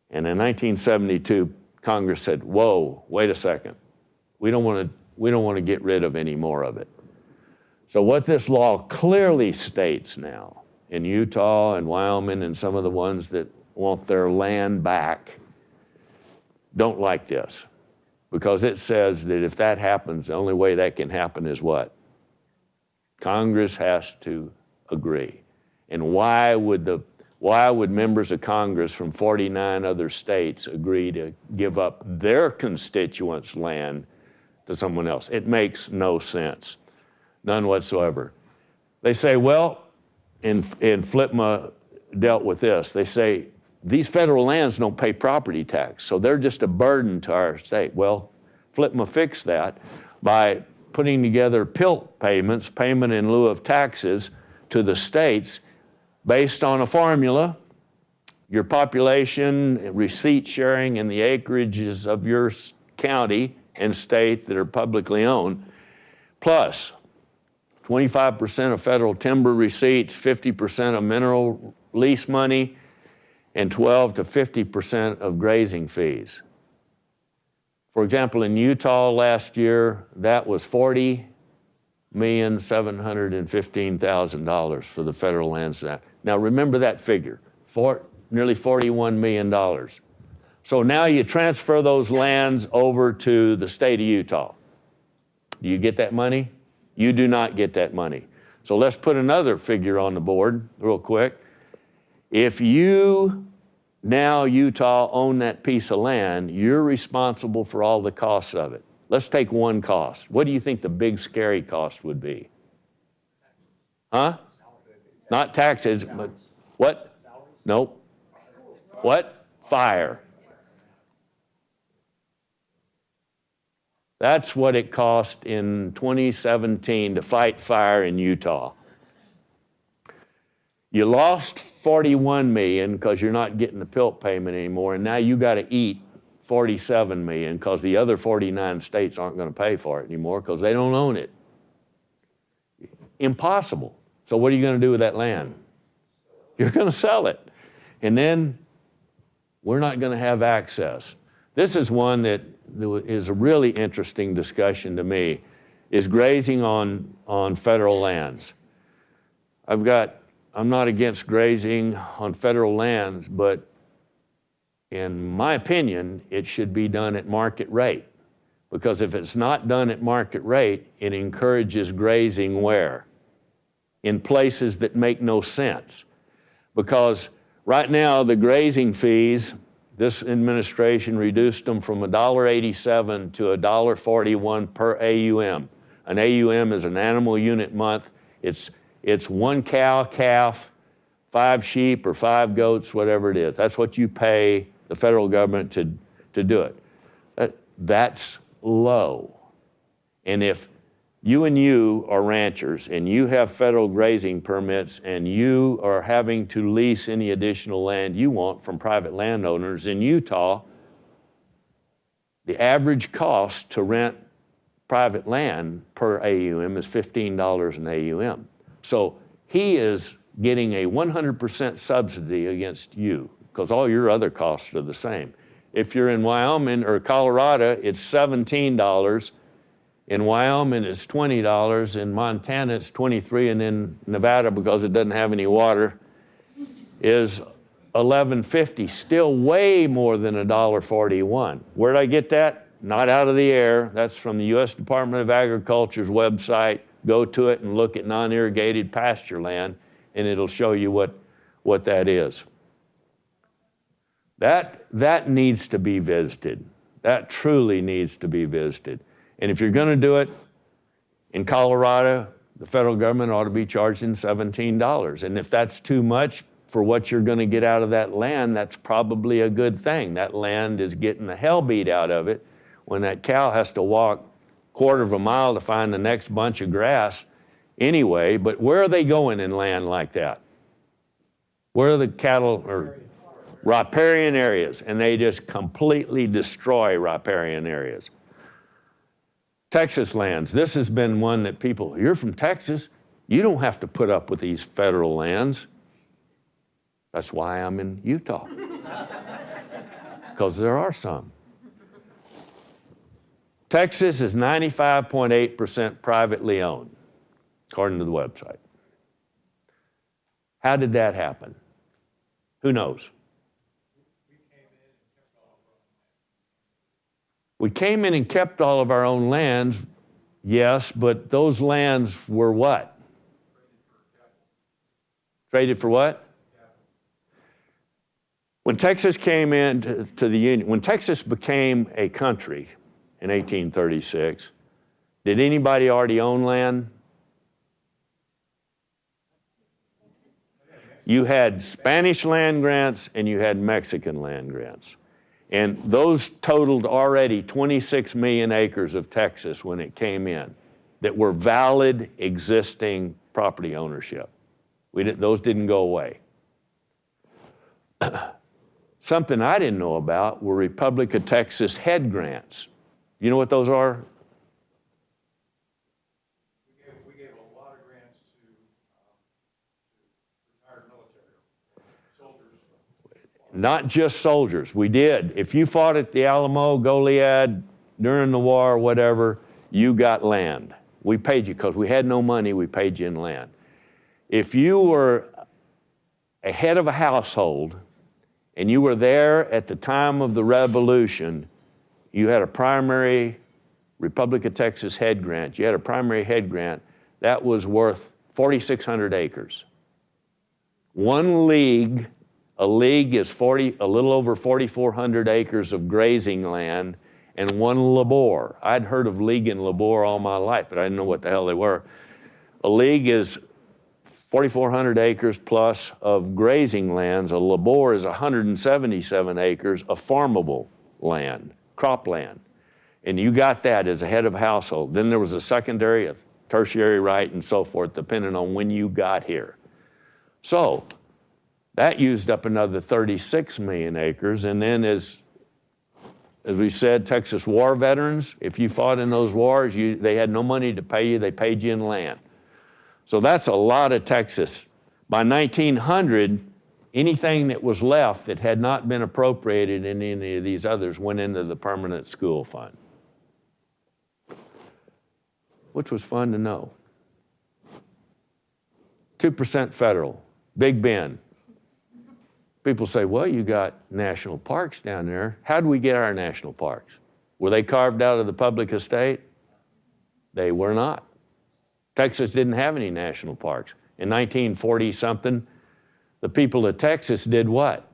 And in 1972, Congress said, whoa, wait a second. We don't want to get rid of any more of it. So what this law clearly states now, in Utah and Wyoming and some of the ones that want their land back, don't like this. Because it says that if that happens, the only way that can happen is what? Congress has to agree. And why would members of Congress from 49 other states agree to give up their constituents' land to someone else? It makes no sense, none whatsoever. They say, well, and FLPMA dealt with this. They say, these federal lands don't pay property tax, so they're just a burden to our state. Well, FLPMA fixed that by putting together PILT payments, payment in lieu of taxes, to the states based on a formula, your population, receipt sharing, and the acreages of your county and state that are publicly owned, plus 25% of federal timber receipts, 50% of mineral lease money, and 12 to 50% of grazing fees. For example, in Utah last year, that was $40,715,000 for the federal lands. Now remember that figure, nearly $41 million. So now you transfer those lands over to the state of Utah. Do you get that money? You do not get that money. So let's put another figure on the board real quick. If you now, Utah, own that piece of land, you're responsible for all the costs of it. Let's take one cost. What do you think the big scary cost would be? Huh? Not taxes, but what? Nope. What? Fire. That's what it cost in 2017 to fight fire in Utah. You lost 41 million because you're not getting the PILT payment anymore, and now you got to eat 47 million because the other 49 states aren't going to pay for it anymore because they don't own it. Impossible. So what are you going to do with that land? You're going to sell it. And then we're not going to have access. This is one that is a really interesting discussion to me, is grazing on federal lands. I'm not against grazing on federal lands, but in my opinion, it should be done at market rate. Because if it's not done at market rate, it encourages grazing where? In places that make no sense. Because right now, the grazing fees, this administration reduced them from $1.87 to $1.41 per AUM. An AUM is an animal unit month. It's one cow, calf, 5 sheep or 5 goats, whatever it is. That's what you pay the federal government to do it. That's low. And if you are ranchers and you have federal grazing permits and you are having to lease any additional land you want from private landowners in Utah, the average cost to rent private land per AUM is $15 an AUM. So he is getting a 100% subsidy against you because all your other costs are the same. If you're in Wyoming or Colorado, it's $17. In Wyoming, it's $20. In Montana, it's $23. And in Nevada, because it doesn't have any water, is $11.50, still way more than $1.41. Where'd I get that? Not out of the air. That's from the U.S. Department of Agriculture's website. Go to it and look at non-irrigated pasture land, and it'll show you what that is. That needs to be visited. That truly needs to be visited. And if you're going to do it in Colorado, the federal government ought to be charging $17. And if that's too much for what you're going to get out of that land, that's probably a good thing. That land is getting the hell beat out of it when that cow has to walk a quarter of a mile to find the next bunch of grass anyway. But where are they going in land like that? Where are the cattle or riparian areas? And they just completely destroy riparian areas. Texas lands. This has been one that people, you're from Texas, you don't have to put up with these federal lands. That's why I'm in Utah, because there are some. Texas is 95.8% privately owned, according to the website. How did that happen? Who knows? We came in and kept all of our own lands, yes, but those lands were what? Traded for what? When Texas came into the Union, when Texas became a country in 1836, did anybody already own land? You had Spanish land grants and you had Mexican land grants. And those totaled already 26 million acres of Texas when it came in that were valid existing property ownership. Those didn't go away. Something I didn't know about were Republic of Texas head grants. You know what those are? We gave a lot of grants to retired military soldiers. Not just soldiers. We did. If you fought at the Alamo, Goliad, during the war, whatever, you got land. We paid you because we had no money. We paid you in land. If you were a head of a household and you were there at the time of the Revolution, you had a primary Republic of Texas head grant. You had a primary head grant that was worth 4,600 acres. One league, a league is a little over 4,400 acres of grazing land and one labor. I'd heard of league and labor all my life, but I didn't know what the hell they were. A league is 4,400 acres plus of grazing lands. A labor is 177 acres of farmable land, cropland. And you got that as a head of household. Then there was a secondary, a tertiary right, and so forth, depending on when you got here. So that used up another 36 million acres. And then as we said, Texas war veterans, if you fought in those wars, they had no money to pay you, they paid you in land. So that's a lot of Texas. By 1900, anything that was left that had not been appropriated in any of these others went into the permanent school fund, which was fun to know. 2% federal, Big Bend. People say, well, you got national parks down there. How do we get our national parks? Were they carved out of the public estate? They were not. Texas didn't have any national parks. In 1940-something, the people of Texas did what?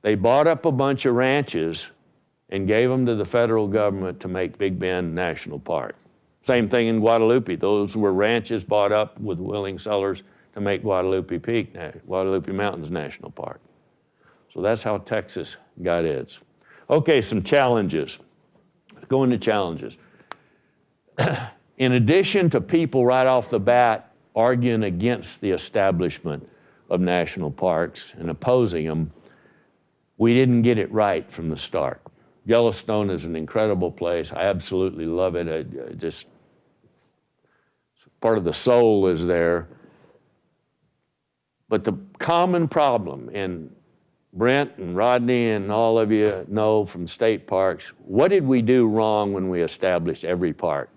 They bought up a bunch of ranches and gave them to the federal government to make Big Bend National Park. Same thing in Guadalupe. Those were ranches bought up with willing sellers to make Guadalupe Mountains National Park. So that's how Texas got its. Okay, some challenges. Let's go into challenges. In addition to people right off the bat arguing against the establishment of national parks and opposing them, we didn't get it right from the start. Yellowstone is an incredible place. I absolutely love it. Just part of the soul is there. But the common problem, and Brent and Rodney and all of you know from state parks, what did we do wrong when we established every park?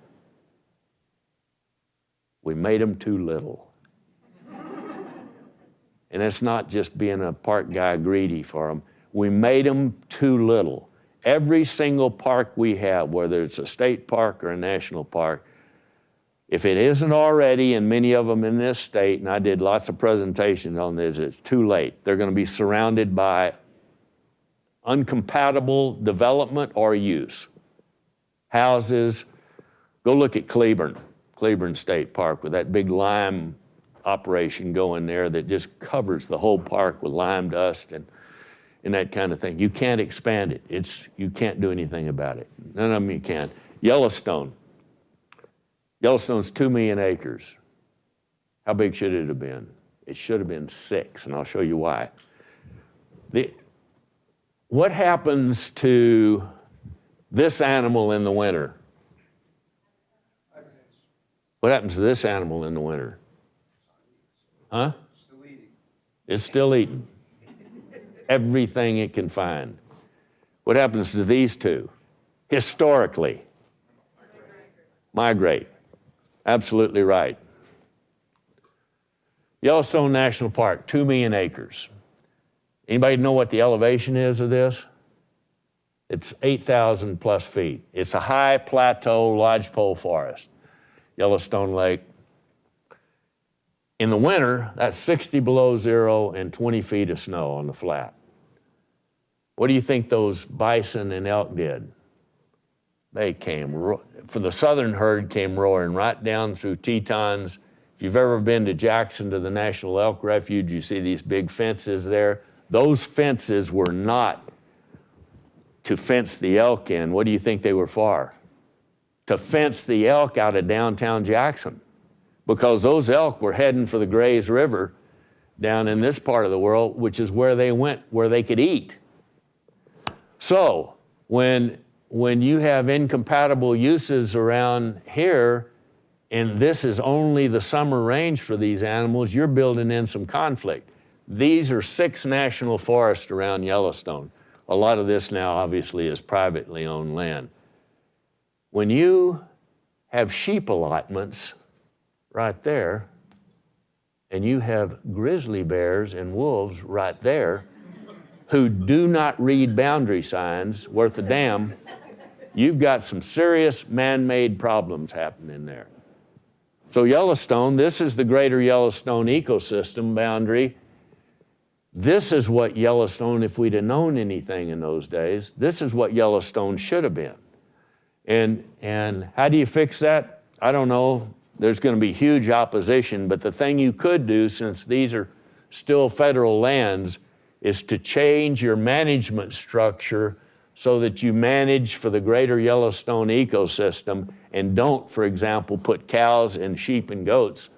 We made them too little. And it's not just being a park guy greedy for them. We made them too little. Every single park we have, whether it's a state park or a national park, if it isn't already, and many of them in this state, and I did lots of presentations on this, it's too late. They're going to be surrounded by uncompatible development or use. Houses. Go look at Cleburne State Park with that big lime operation going there that just covers the whole park with lime dust and that kind of thing. You can't expand it. You can't do anything about it. None of them you can. Yellowstone's 2 million acres. How big should it have been? It should have been 6, and I'll show you why. What happens to this animal in the winter? What happens to this animal in the winter? Huh? Still eating. It's still eating. Everything it can find. What happens to these two? Historically. Migrate. Absolutely right. Yellowstone National Park, 2 million acres. Anybody know what the elevation is of this? It's 8,000 plus feet. It's a high plateau lodgepole forest. Yellowstone Lake. In the winter, that's 60 below zero and 20 feet of snow on the flat. What do you think those bison and elk did? They came, for the southern herd came roaring right down through Tetons. If you've ever been to Jackson to the National Elk Refuge, you see these big fences there. Those fences were not to fence the elk in. What do you think they were for? To fence the elk out of downtown Jackson, because those elk were heading for the Grays River down in this part of the world, which is where they went, where they could eat. So when you have incompatible uses around here, and this is only the summer range for these animals, you're building in some conflict. These are 6 national forests around Yellowstone. A lot of this now obviously is privately owned land. When you have sheep allotments right there, and you have grizzly bears and wolves right there who do not read boundary signs worth a damn, you've got some serious man-made problems happening there. So Yellowstone, this is the greater Yellowstone ecosystem boundary. This is what Yellowstone, if we'd have known anything in those days, this is what Yellowstone should have been. And how do you fix that? I don't know. There's going to be huge opposition, but the thing you could do, since these are still federal lands, is to change your management structure so that you manage for the greater Yellowstone ecosystem and don't, for example, put cows and sheep and goats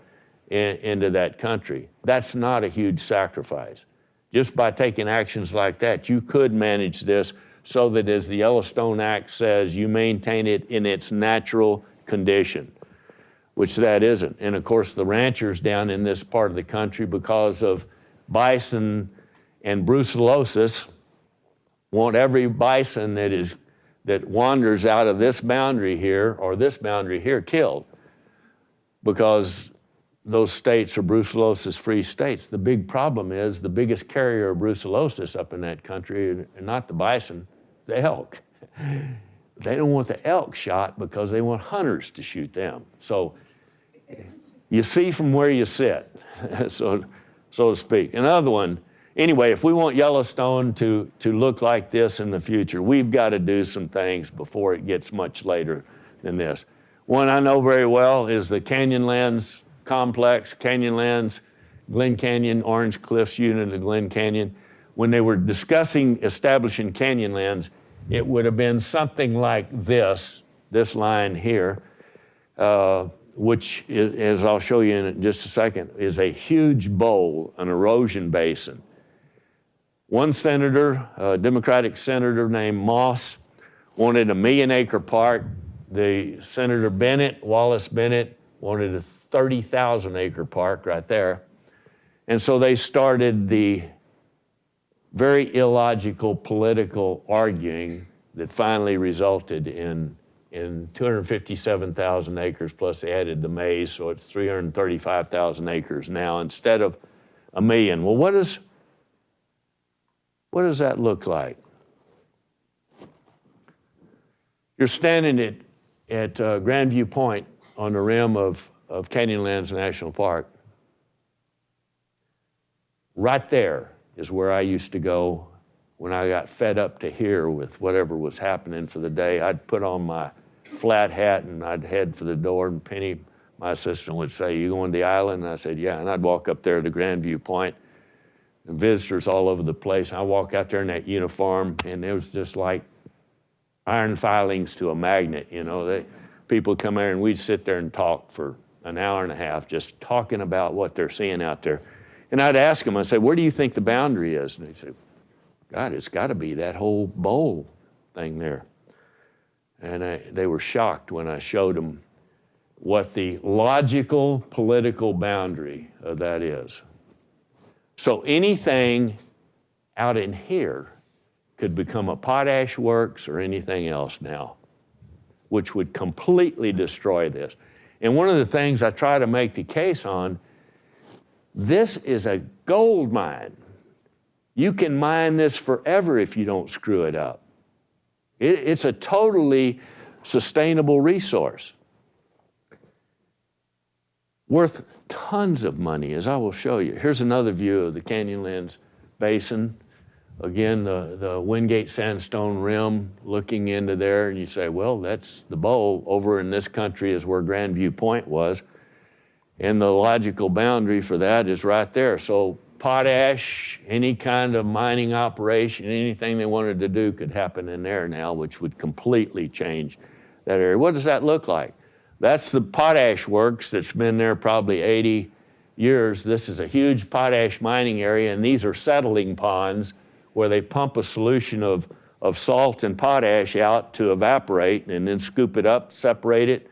into that country. That's not a huge sacrifice. Just by taking actions like that, you could manage this so that, as the Yellowstone Act says, you maintain it in its natural condition, which that isn't. And of course, the ranchers down in this part of the country, because of bison and brucellosis, want every bison that wanders out of this boundary here or this boundary here killed, because those states are brucellosis-free states. The big problem is the biggest carrier of brucellosis up in that country are not the bison, the elk. They don't want the elk shot because they want hunters to shoot them. So you see from where you sit, so to speak. Another one, anyway, if we want Yellowstone to look like this in the future, we've got to do some things before it gets much later than this. One I know very well is the Canyonlands complex, Canyonlands, Glen Canyon, Orange Cliffs unit of Glen Canyon. When they were discussing establishing Canyonlands, it would have been something like this line here, which is, as I'll show you in just a second, is a huge bowl, an erosion basin. One senator, a Democratic senator named Moss, wanted a 1 million acre park. The Senator Bennett, Wallace Bennett, wanted a 30,000 acre park right there. And so they started the very illogical political arguing that finally resulted in 257,000 acres, plus they added the maize, so it's 335,000 acres now, instead of 1 million. Well, what does that look like? You're standing at Grandview Point on the rim of Canyonlands National Park. Right there is where I used to go when I got fed up to here with whatever was happening for the day. I'd put on my flat hat and I'd head for the door, and Penny, my assistant, would say, "You going to the island?" And I said, "Yeah." And I'd walk up there to Grandview Point, and visitors all over the place. I walk out there in that uniform, and it was just like iron filings to a magnet, you know. People come there, and we'd sit there and talk for an hour and a half, just talking about what they're seeing out there. And I'd ask them, I said, "Where do you think the boundary is?" And they'd say, "God, it's got to be that whole bowl thing there." And they were shocked when I showed them what the logical political boundary of that is. So anything out in here could become a potash works or anything else now, which would completely destroy this. And one of the things I try to make the case on, this is a gold mine. You can mine this forever if you don't screw it up. It's a totally sustainable resource. Worth tons of money, as I will show you. Here's another view of the Canyonlands Basin. Again, the Wingate Sandstone Rim looking into there, and you say, well, that's the bowl. Over in this country is where Grandview Point was. And the logical boundary for that is right there. So potash, any kind of mining operation, anything they wanted to do could happen in there now, which would completely change that area. What does that look like? That's the potash works that's been there probably 80 years. This is a huge potash mining area, and these are settling ponds where they pump a solution of salt and potash out to evaporate and then scoop it up, separate it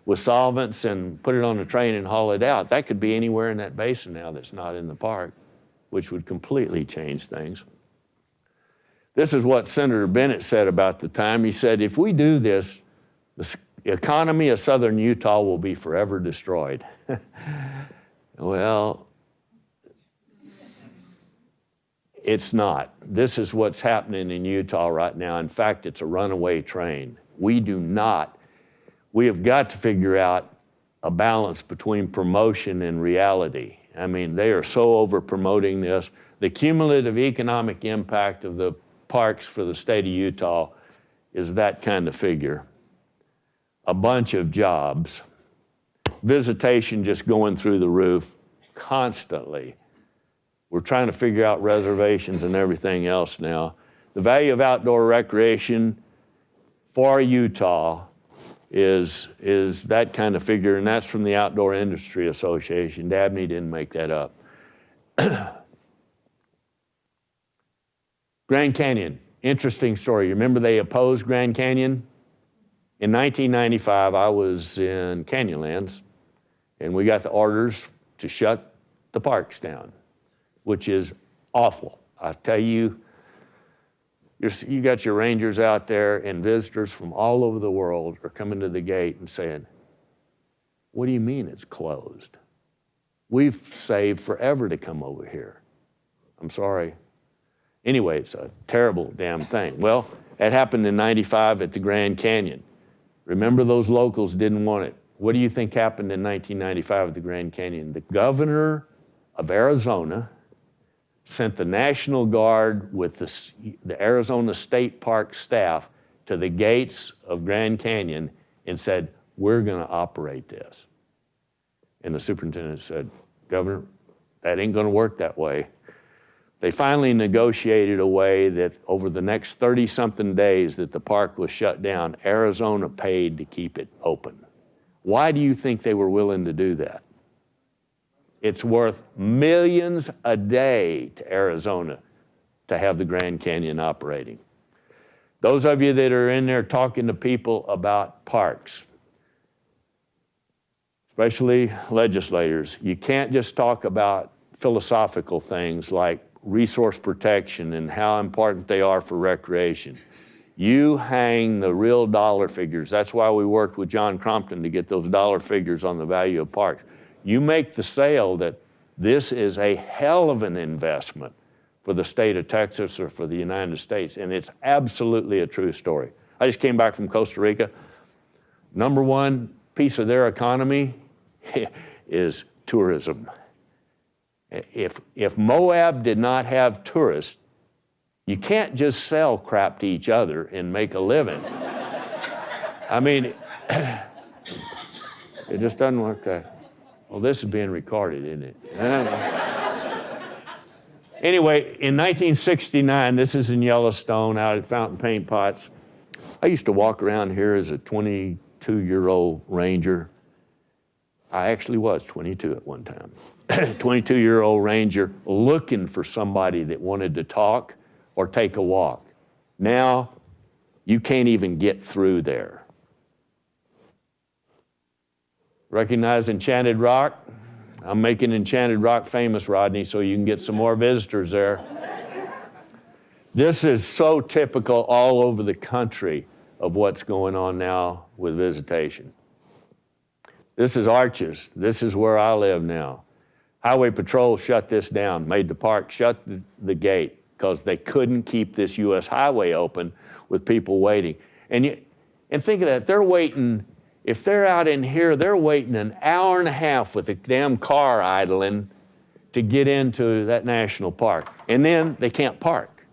with solvents, and put it on a train and haul it out. That could be anywhere in that basin now that's not in the park, which would completely change things. This is what Senator Bennett said about the time. He said, if we do this, the economy of southern Utah will be forever destroyed. Well, it's not. This is what's happening in Utah right now. In fact, it's a runaway train. We have got to figure out a balance between promotion and reality. I mean, they are so over promoting this. The cumulative economic impact of the parks for the state of Utah is that kind of figure. A bunch of jobs, visitation just going through the roof constantly. We're trying to figure out reservations and everything else now. The value of outdoor recreation for Utah is that kind of figure, and that's from the Outdoor Industry Association. Dabney didn't make that up. Grand Canyon, interesting story. You remember they opposed Grand Canyon? In 1995, I was in Canyonlands, and we got the orders to shut the parks down, which is awful. I tell you, you got your rangers out there, and visitors from all over the world are coming to the gate and saying, what do you mean it's closed? We've saved forever to come over here. I'm sorry. Anyway, it's a terrible damn thing. Well, it happened in 95 at the Grand Canyon. Remember, those locals didn't want it. What do you think happened in 1995 at the Grand Canyon? The governor of Arizona sent the National Guard with the Arizona State Park staff to the gates of Grand Canyon and said, we're going to operate this. And the superintendent said, Governor, that ain't going to work that way. They finally negotiated a way that over the next 30-something days that the park was shut down, Arizona paid to keep it open. Why do you think they were willing to do that? It's worth millions a day to Arizona to have the Grand Canyon operating. Those of you that are in there talking to people about parks, especially legislators, you can't just talk about philosophical things like resource protection and how important they are for recreation. You hang the real dollar figures. That's why we worked with John Crompton to get those dollar figures on the value of parks. You make the sale that This is a hell of an investment for the state of Texas or for the United States, and it's absolutely a true story. I just came back from Costa Rica. Number one piece of their economy is tourism. If Moab did not have tourists, you can't just sell crap to each other and make a living. I mean, it just doesn't work that. Well, this is being recorded, isn't it? Anyway, in 1969, this is in Yellowstone, out at Fountain Paint Pots. I used to walk around here as a 22-year-old ranger. I actually was 22 at one time. 22-year-old ranger looking for somebody that wanted to talk or take a walk. Now, you can't even get through there. Recognize Enchanted Rock? I'm making Enchanted Rock famous, Rodney, so you can get some more visitors there. This is so typical all over the country of what's going on now with visitation. This is Arches. This is where I live now. Highway Patrol shut this down, made the park shut the gate because they couldn't keep this U.S. highway open with people waiting. And think of that, they're waiting, if they're out in here, they're waiting an hour and a half with a damn car idling to get into that national park. And then they can't park.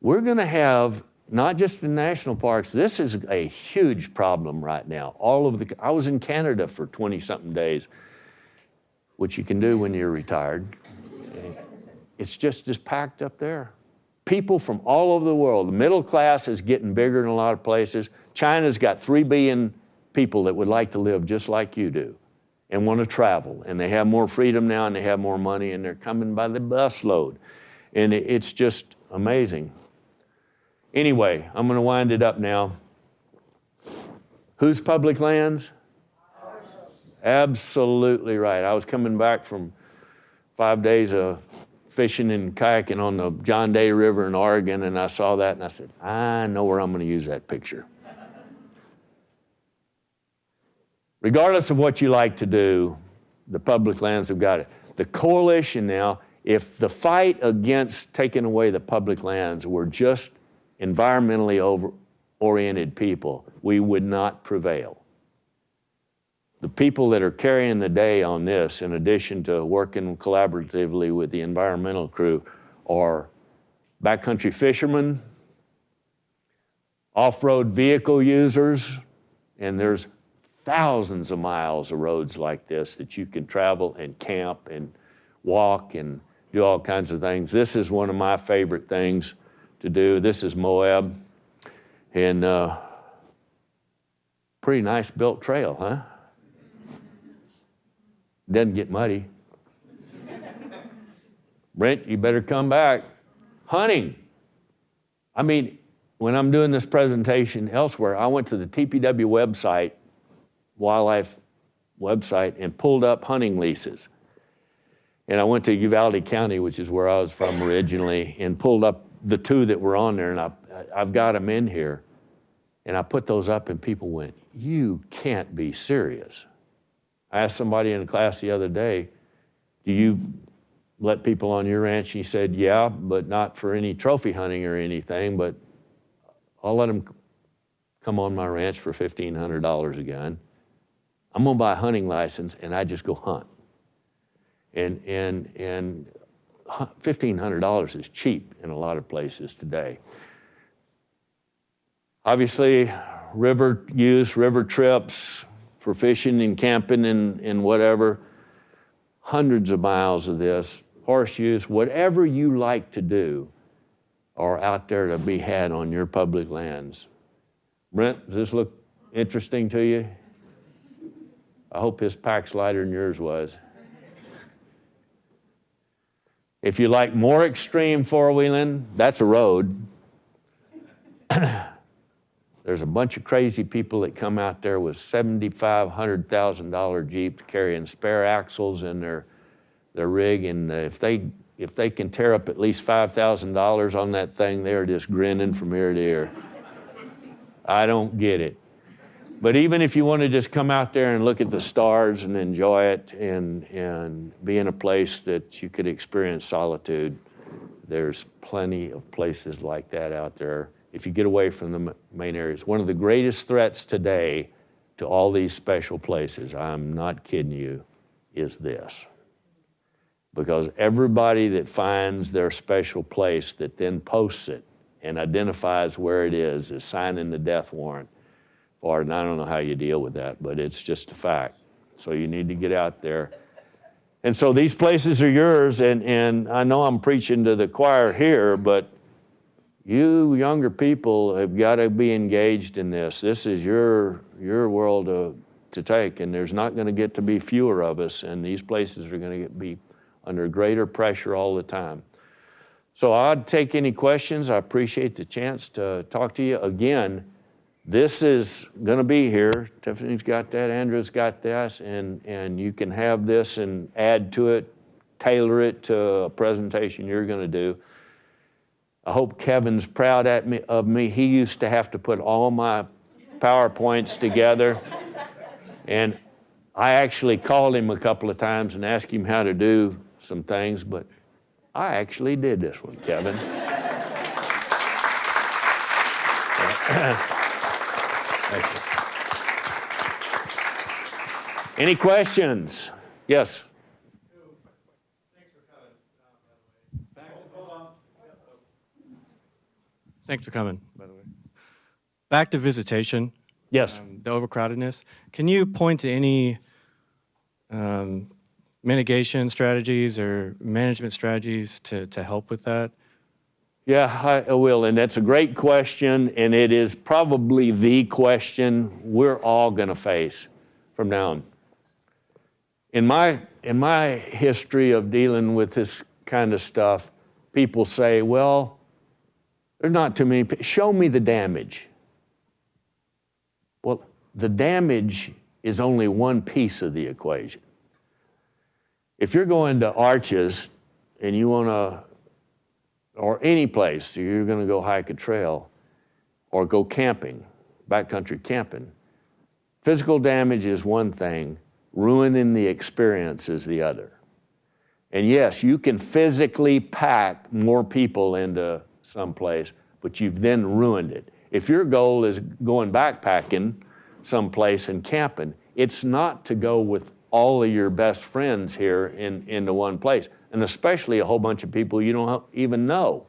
We're going to have, not just in national parks, this is a huge problem right now. I was in Canada for 20-something days, which you can do when you're retired. It's just packed up there. People from all over the world. The middle class is getting bigger in a lot of places. China's got 3 billion people that would like to live just like you do and want to travel. And they have more freedom now and they have more money and they're coming by the busload. And it's just amazing. Anyway, I'm going to wind it up now. Whose public lands? Absolutely right. I was coming back from 5 days of fishing and kayaking on the John Day River in Oregon, and I saw that and I said, I know where I'm going to use that picture. Regardless of what you like to do, the public lands have got it. The coalition now, if the fight against taking away the public lands were just environmentally oriented people, we would not prevail. The people that are carrying the day on this, in addition to working collaboratively with the environmental crew, are backcountry fishermen, off-road vehicle users, and there's thousands of miles of roads like this that you can travel and camp and walk and do all kinds of things. This is one of my favorite things to do. This is Moab, and pretty nice built trail, huh? Doesn't get muddy. Brent, you better come back. Hunting. I mean, when I'm doing this presentation elsewhere, I went to the TPW website, wildlife website, and pulled up hunting leases. And I went to Uvalde County, which is where I was from originally, and pulled up the 2 that were on there, and I've got them in here. And I put those up, and people went, "You can't be serious." I asked somebody in a class the other day, "Do you let people on your ranch?" He said, "Yeah, but not for any trophy hunting or anything, but I'll let them come on my ranch for $1,500 a gun. I'm gonna buy a hunting license and I just go hunt." And $1,500 is cheap in a lot of places today. Obviously, river use, river trips, for fishing and camping and whatever, hundreds of miles of this, horseshoes, whatever you like to do are out there to be had on your public lands. Brent, does this look interesting to you? I hope his pack's lighter than yours was. If you like more extreme four-wheeling, that's a road. There's a bunch of crazy people that come out there with $75,000, $100,000 Jeeps carrying spare axles in their rig, and if they can tear up at least $5,000 on that thing, they're just grinning from ear to ear. I don't get it. But even if you want to just come out there and look at the stars and enjoy it and be in a place that you could experience solitude, there's plenty of places like that out there if you get away from the main areas. One of the greatest threats today to all these special places, I'm not kidding you, is this. Because everybody that finds their special place that then posts it and identifies where it is signing the death warrant for it. And I don't know how you deal with that, but it's just a fact. So you need to get out there. And so these places are yours, and I know I'm preaching to the choir here, but you younger people have got to be engaged in this. This is your world to take, and there's not going to get to be fewer of us, and these places are going to be under greater pressure all the time. So I'd take any questions. I appreciate the chance to talk to you. Again, this is going to be here. Tiffany's got that, Andrew's got this, and you can have this and add to it, tailor it to a presentation you're going to do. I hope Kevin's proud of me. He used to have to put all my PowerPoints together, and I actually called him a couple of times and asked him how to do some things, but I actually did this one, Kevin. Any questions? Yes. Thanks for coming, by the way. Thanks for coming, by the way. Back to visitation, Yes. the overcrowdedness. Can you point to any mitigation strategies or management strategies to help with that? Yeah, I will, and that's a great question, and it is probably the question we're all going to face from now on. In my history of dealing with this kind of stuff, people say, well, there's not too many, show me the damage. Well, the damage is only one piece of the equation. If you're going to Arches and you want to, or any place, you're going to go hike a trail or go camping, backcountry camping, physical damage is one thing, ruining the experience is the other. And yes, you can physically pack more people into some place, but you've then ruined it. If your goal is going backpacking someplace and camping, it's not to go with all of your best friends here into one place, and especially a whole bunch of people you don't even know.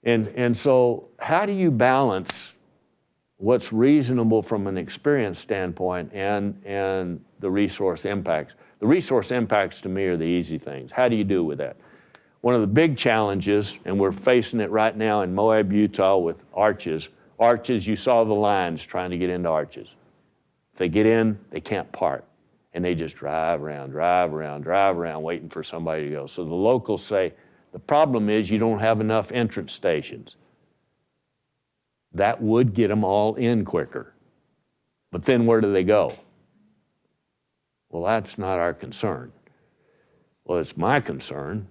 And so how do you balance what's reasonable from an experience standpoint and the resource impacts? The resource impacts to me are the easy things. How do you do with that? One of the big challenges, and we're facing it right now in Moab, Utah with Arches. Arches, you saw the lines trying to get into Arches. If they get in, they can't park. And they just drive around, waiting for somebody to go. So the locals say, the problem is you don't have enough entrance stations. That would get them all in quicker. But then where do they go? Well, that's not our concern. Well, it's my concern.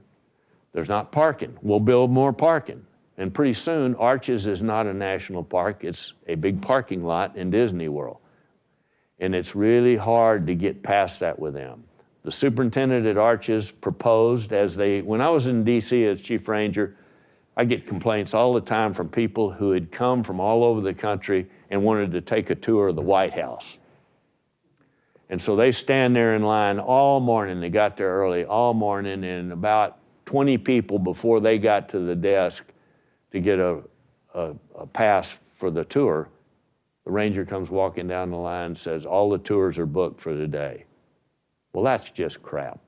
There's not parking. We'll build more parking. And pretty soon, Arches is not a national park. It's a big parking lot in Disney World. And it's really hard to get past that with them. The superintendent at Arches proposed when I was in DC as chief ranger, I get complaints all the time from people who had come from all over the country and wanted to take a tour of the White House. And so they stand there in line all morning. They got there early all morning, and about 20 people before they got to the desk to get a pass for the tour, the ranger comes walking down the line and says, all the tours are booked for today. Well, that's just crap.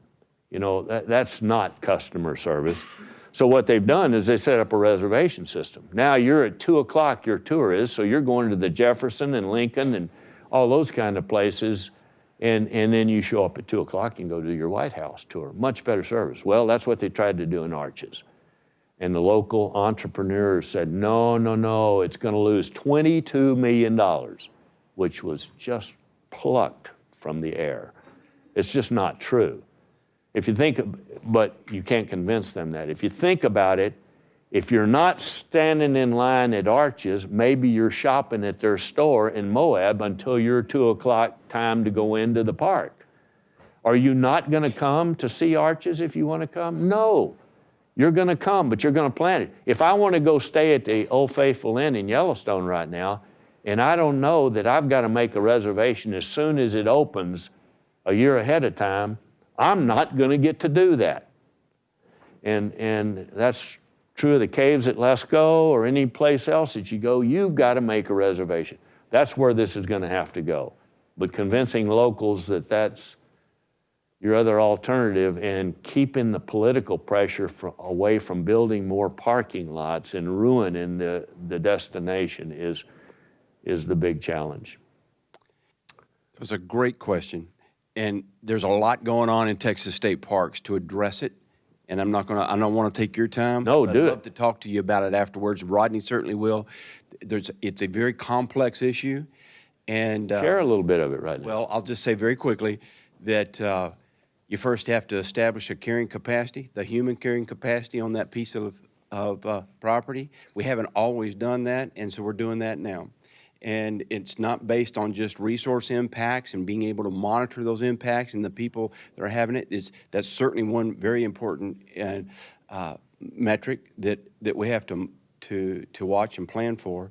You know, that's not customer service. So what they've done is they set up a reservation system. Now you're at 2 o'clock, your tour is, so you're going to the Jefferson and Lincoln and all those kind of places, and then you show up at 2 o'clock and go do your White House tour. Much better service. Well, that's what they tried to do in Arches. And the local entrepreneurs said, no, it's going to lose $22 million, which was just plucked from the air. It's just not true. If you think, but you can't convince them that. If you think about it, If you're not standing in line at Arches, maybe you're shopping at their store in Moab until your 2 o'clock time to go into the park. Are you not going to come to see Arches if you want to come? No. You're going to come, but you're going to plan it. If I want to go stay at the Old Faithful Inn in Yellowstone right now, and I don't know that I've got to make a reservation as soon as it opens a year ahead of time, I'm not going to get to do that. And that's true of the caves at Lesko or any place else that you go. You've got to make a reservation. That's where this is going to have to go. But convincing locals that that's your other alternative and keeping the political pressure away from building more parking lots and ruining the destination is the big challenge. It was a great question. And there's a lot going on in Texas state parks to address it. And I don't want to take your time. No, do it. I'd love to talk to you about it afterwards. Rodney certainly will. It's a very complex issue. And share a little bit of it right now. Well, I'll just say very quickly that you first have to establish a carrying capacity, the human carrying capacity on that piece of property. We haven't always done that, and so we're doing that now. And it's not based on just resource impacts and being able to monitor those impacts and the people that are having it. That's certainly one very important metric that we have to watch and plan for.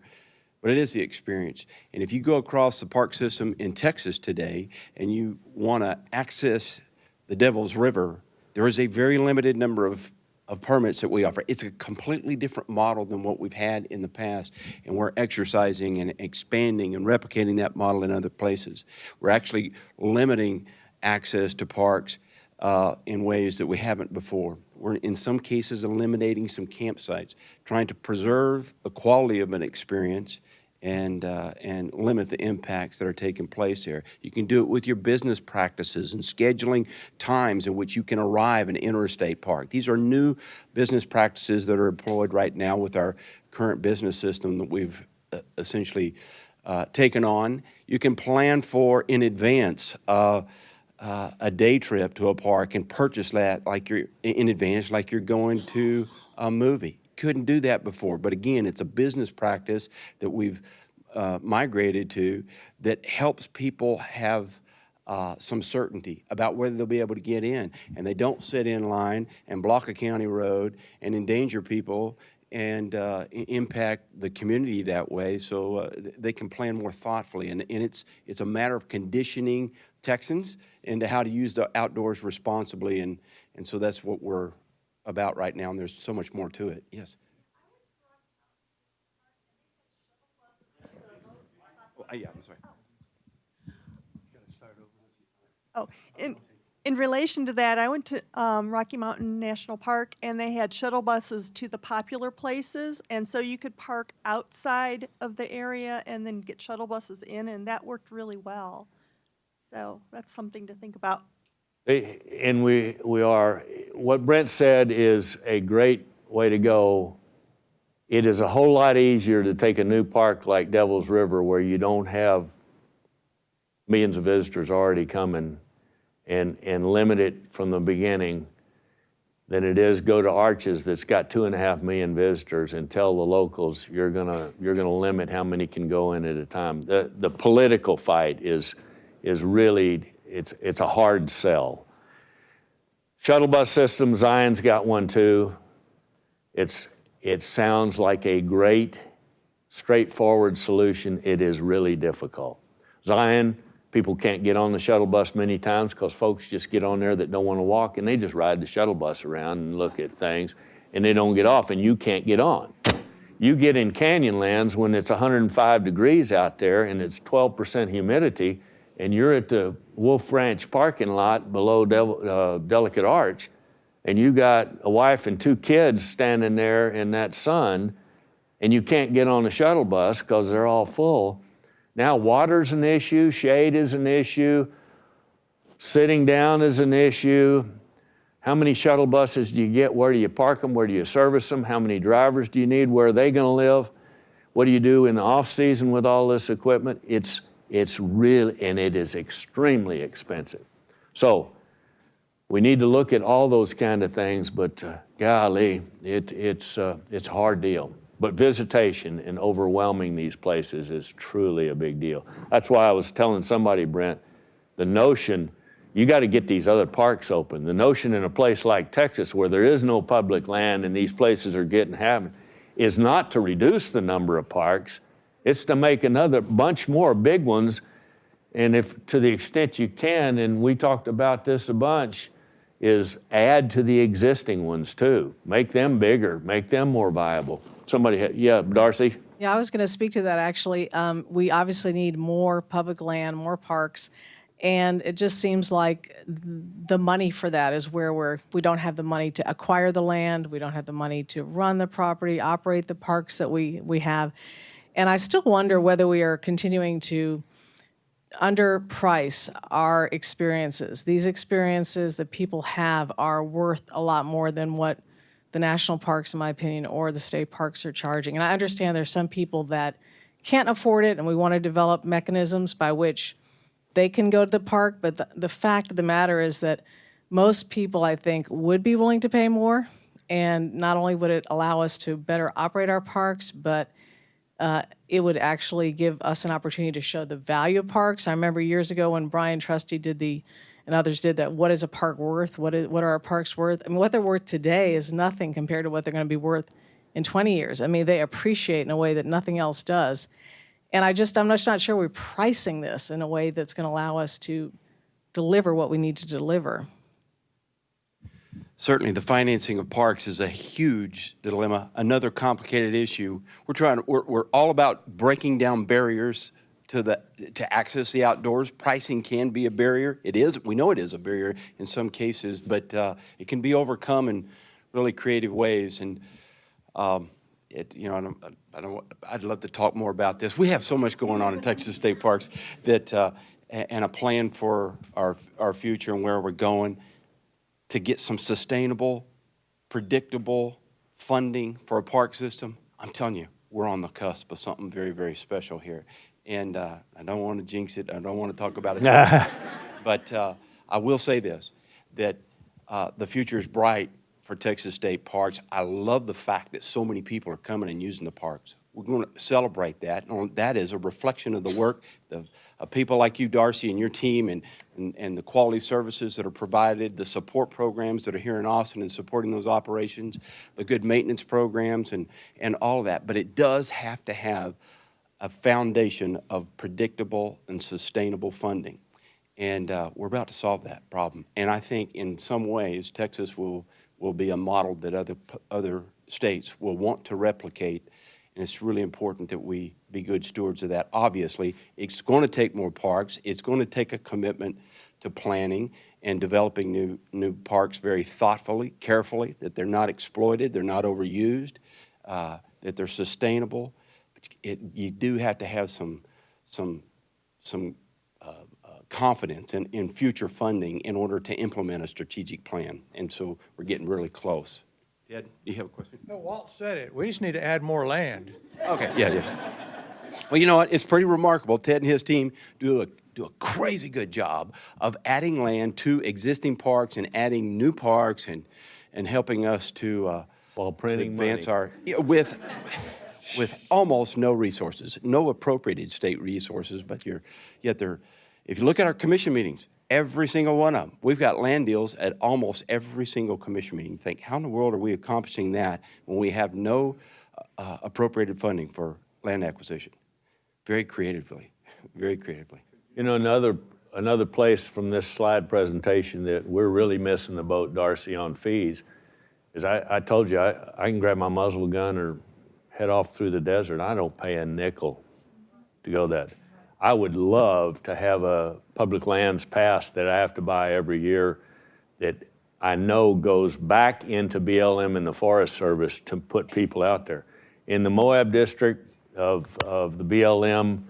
But it is the experience. And if you go across the park system in Texas today and you want to access the Devil's River, there is a very limited number of permits that we offer. It's a completely different model than what we've had in the past, and we're exercising and expanding and replicating that model in other places. We're actually limiting access to parks in ways that we haven't before. We're in some cases eliminating some campsites, trying to preserve the quality of an experience and limit the impacts that are taking place there. You can do it with your business practices and scheduling times in which you can arrive and enter a state park. These are new business practices that are employed right now with our current business system that we've essentially taken on. You can plan for in advance a day trip to a park and purchase that like you're in advance, like you're going to a movie. Couldn't do that before, but again, it's a business practice that we've migrated to that helps people have some certainty about whether they'll be able to get in, and they don't sit in line and block a county road and endanger people and impact the community that way. So they can plan more thoughtfully, and it's a matter of conditioning Texans into how to use the outdoors responsibly, and so that's what we're about right now, and there's so much more to it. Yes. Yeah, I'm sorry. Oh, in relation to that, I went to Rocky Mountain National Park, and they had shuttle buses to the popular places, and so you could park outside of the area and then get shuttle buses in, and that worked really well. So that's something to think about. And we are, what Brent said is a great way to go. It is a whole lot easier to take a new park like Devil's River where you don't have millions of visitors already coming and limit it from the beginning than it is go to Arches that's got 2.5 million visitors and tell the locals you're gonna limit how many can go in at a time. The political fight is really, it's a hard sell. Shuttle bus system, Zion's got one too. It sounds like a great, straightforward solution. It is really difficult. Zion, people can't get on the shuttle bus many times because folks just get on there that don't want to walk and they just ride the shuttle bus around and look at things and they don't get off and you can't get on. You get in Canyonlands when it's 105 degrees out there and it's 12% humidity and you're at the Wolf Ranch parking lot below Delicate Arch, and you got a wife and 2 kids standing there in that sun, and you can't get on the shuttle bus because they're all full. Now water's an issue, shade is an issue, sitting down is an issue. How many shuttle buses do you get? Where do you park them? Where do you service them? How many drivers do you need? Where are they going to live? What do you do in the off season with all this equipment? It's really, and it is extremely expensive. So we need to look at all those kind of things, but golly, it's a hard deal. But visitation and overwhelming these places is truly a big deal. That's why I was telling somebody, Brent, the notion, you got to get these other parks open. The notion in a place like Texas where there is no public land and these places are getting having is not to reduce the number of parks, it's to make another bunch more big ones. And if to the extent you can, and we talked about this a bunch, is add to the existing ones too. Make them bigger, make them more viable. Somebody, yeah, Darcy? Yeah, I was going to speak to that actually. We obviously need more public land, more parks, and it just seems like the money for that is where we don't have the money to acquire the land, we don't have the money to run the property, operate the parks that we have. And I still wonder whether we are continuing to underprice our experiences. These experiences that people have are worth a lot more than what the national parks, in my opinion, or the state parks are charging. And I understand there's some people that can't afford it, and we want to develop mechanisms by which they can go to the park, but the fact of the matter is that most people, I think, would be willing to pay more, and not only would it allow us to better operate our parks, but it would actually give us an opportunity to show the value of parks. I remember years ago when Brian Trusty did and others did that, what is a park worth? What are our parks worth? I mean, what they're worth today is nothing compared to what they're going to be worth in 20 years. I mean, they appreciate in a way that nothing else does. And I'm just not sure we're pricing this in a way that's going to allow us to deliver what we need to deliver. Certainly, the financing of parks is a huge dilemma, another complicated issue. We're all about breaking down barriers to access the outdoors. Pricing can be a barrier. It is. We know it is a barrier in some cases, but it can be overcome in really creative ways. And I'd love to talk more about this. We have so much going on in Texas State Parks that and a plan for our future and where we're going, to get some sustainable, predictable funding for a park system. I'm telling you, we're on the cusp of something very, very special here. And I don't want to jinx it. I don't want to talk about it. But I will say this, that the future is bright for Texas State Parks. I love the fact that so many people are coming and using the parks. We're going to celebrate that. And that is a reflection of the work of people like you, Darcy, and your team, and the quality services that are provided, the support programs that are here in Austin and supporting those operations, the good maintenance programs, and all of that. But it does have to have a foundation of predictable and sustainable funding. And we're about to solve that problem. And I think in some ways, Texas will be a model that other states will want to replicate. And it's really important that we be good stewards of that. Obviously, it's going to take more parks. It's going to take a commitment to planning and developing new parks very thoughtfully, carefully, that they're not exploited, they're not overused, that they're sustainable. But you do have to have some confidence in future funding in order to implement a strategic plan. And so we're getting really close. Ted, do you have a question? No, Walt said it. We just need to add more land. Okay, yeah. Well, you know what? It's pretty remarkable. Ted and his team do a crazy good job of adding land to existing parks and adding new parks and helping us to While printing advance money. with almost no resources, no appropriated state resources, but if you look at our commission meetings, every single one of them, we've got land deals at almost every single commission meeting. Think, how in the world are we accomplishing that when we have no appropriated funding for land acquisition? Very creatively, very creatively. You know, another place from this slide presentation that we're really missing the boat, Darcy, on fees, is I told you I can grab my muzzle gun or head off through the desert. I don't pay a nickel to go that. I would love to have a public lands pass that I have to buy every year that I know goes back into BLM and the Forest Service to put people out there. In the Moab district of the BLM,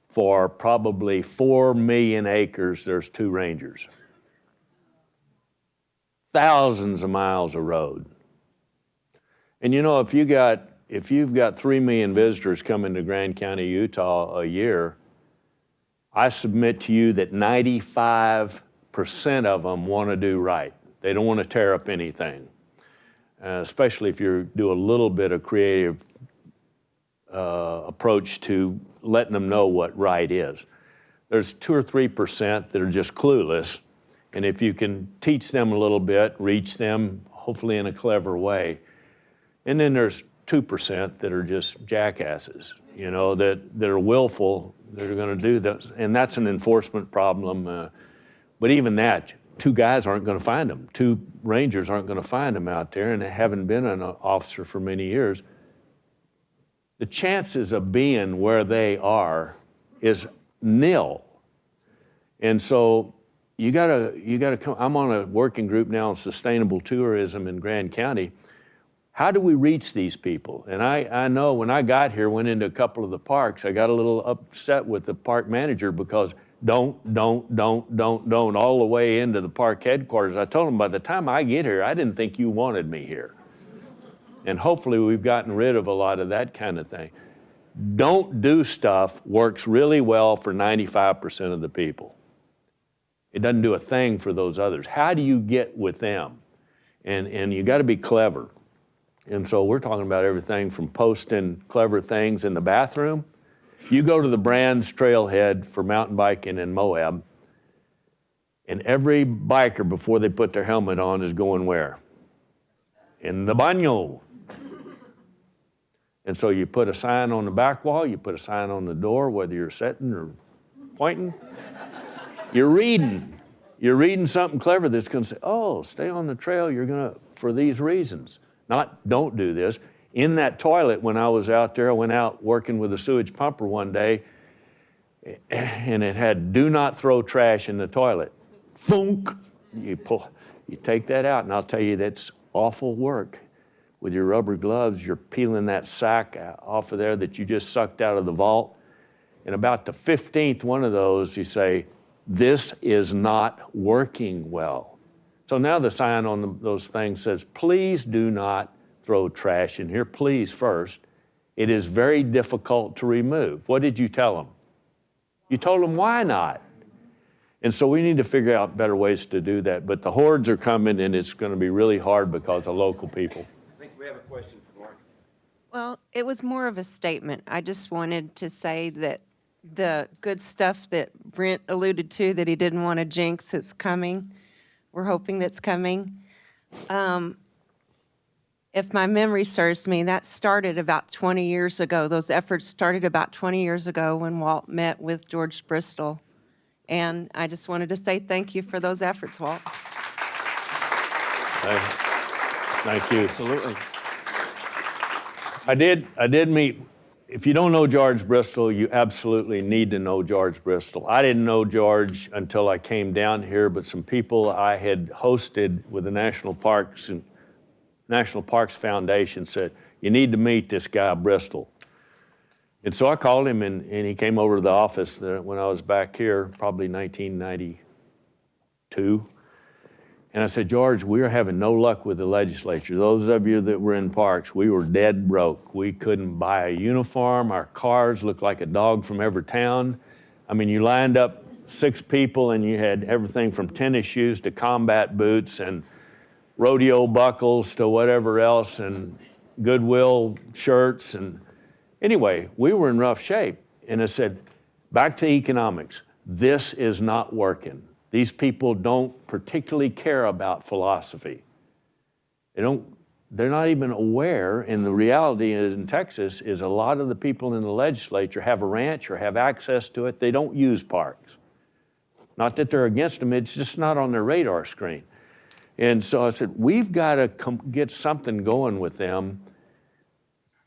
for probably 4 million acres, there's 2 rangers. Thousands of miles of road. And you know, if you've got 3 million visitors coming to Grand County, Utah a year, I submit to you that 95% of them want to do right. They don't want to tear up anything. especially if you do a little bit of creative approach to letting them know what right is. There's 2 or 3% that are just clueless, and if you can teach them a little bit, reach them, hopefully in a clever way, and then there's 2% that are just jackasses, you know, that are willful, that are going to do that, and that's an enforcement problem. But even that, 2 guys aren't going to find them. 2 rangers aren't going to find them out there, and having been an officer for many years, the chances of being where they are is nil. And so you gotta come. I'm on a working group now on sustainable tourism in Grand County. How do we reach these people? And I know when I got here, went into a couple of the parks, I got a little upset with the park manager because don't, all the way into the park headquarters. I told him by the time I get here, I didn't think you wanted me here. And hopefully we've gotten rid of a lot of that kind of thing. Don't do stuff works really well for 95% of the people. It doesn't do a thing for those others. How do you get with them? And you got to be clever. And so we're talking about everything from posting clever things in the bathroom. You go to the Brands trailhead for mountain biking in Moab, and every biker before they put their helmet on is going where? In the baño. And so you put a sign on the back wall, you put a sign on the door, whether you're sitting or pointing. You're reading something clever that's going to say, oh, stay on the trail, you're going to, for these reasons. Not don't do this. In that toilet, when I was out there, I went out working with a sewage pumper one day, and it had do not throw trash in the toilet. Thunk! You take that out, and I'll tell you, that's awful work. With your rubber gloves, you're peeling that sack off of there that you just sucked out of the vault. And about the 15th one of those, you say, this is not working well. So now the sign on those things says, please do not throw trash in here, please first. It is very difficult to remove. What did you tell them? You told them why not? And so we need to figure out better ways to do that. But the hordes are coming, and it's going to be really hard because of local people. I think we have a question for Mark. Well, it was more of a statement. I just wanted to say that the good stuff that Brent alluded to, that he didn't want to jinx, is coming. We're hoping that's coming. If my memory serves me, that started about 20 years ago. Those efforts started about 20 years ago when Walt met with George Bristol. And I just wanted to say thank you for those efforts, Walt. Thank you. Absolutely. I did meet, if you don't know George Bristol, you absolutely need to know George Bristol. I didn't know George until I came down here, but some people I had hosted with the National Parks Foundation said, you need to meet this guy, Bristol. And so I called him, and he came over to the office there when I was back here, probably 1992. And I said, George, we are having no luck with the legislature. Those of you that were in parks, we were dead broke. We couldn't buy a uniform. Our cars looked like a dog from every town. I mean, you lined up 6 people, and you had everything from tennis shoes to combat boots and rodeo buckles to whatever else, and Goodwill shirts. And anyway, we were in rough shape. And I said, back to economics. This is not working. These people don't particularly care about philosophy. They're not even aware, and the reality is in Texas is a lot of the people in the legislature have a ranch or have access to it. They don't use parks. Not that they're against them, it's just not on their radar screen. And so I said, we've got to get something going with them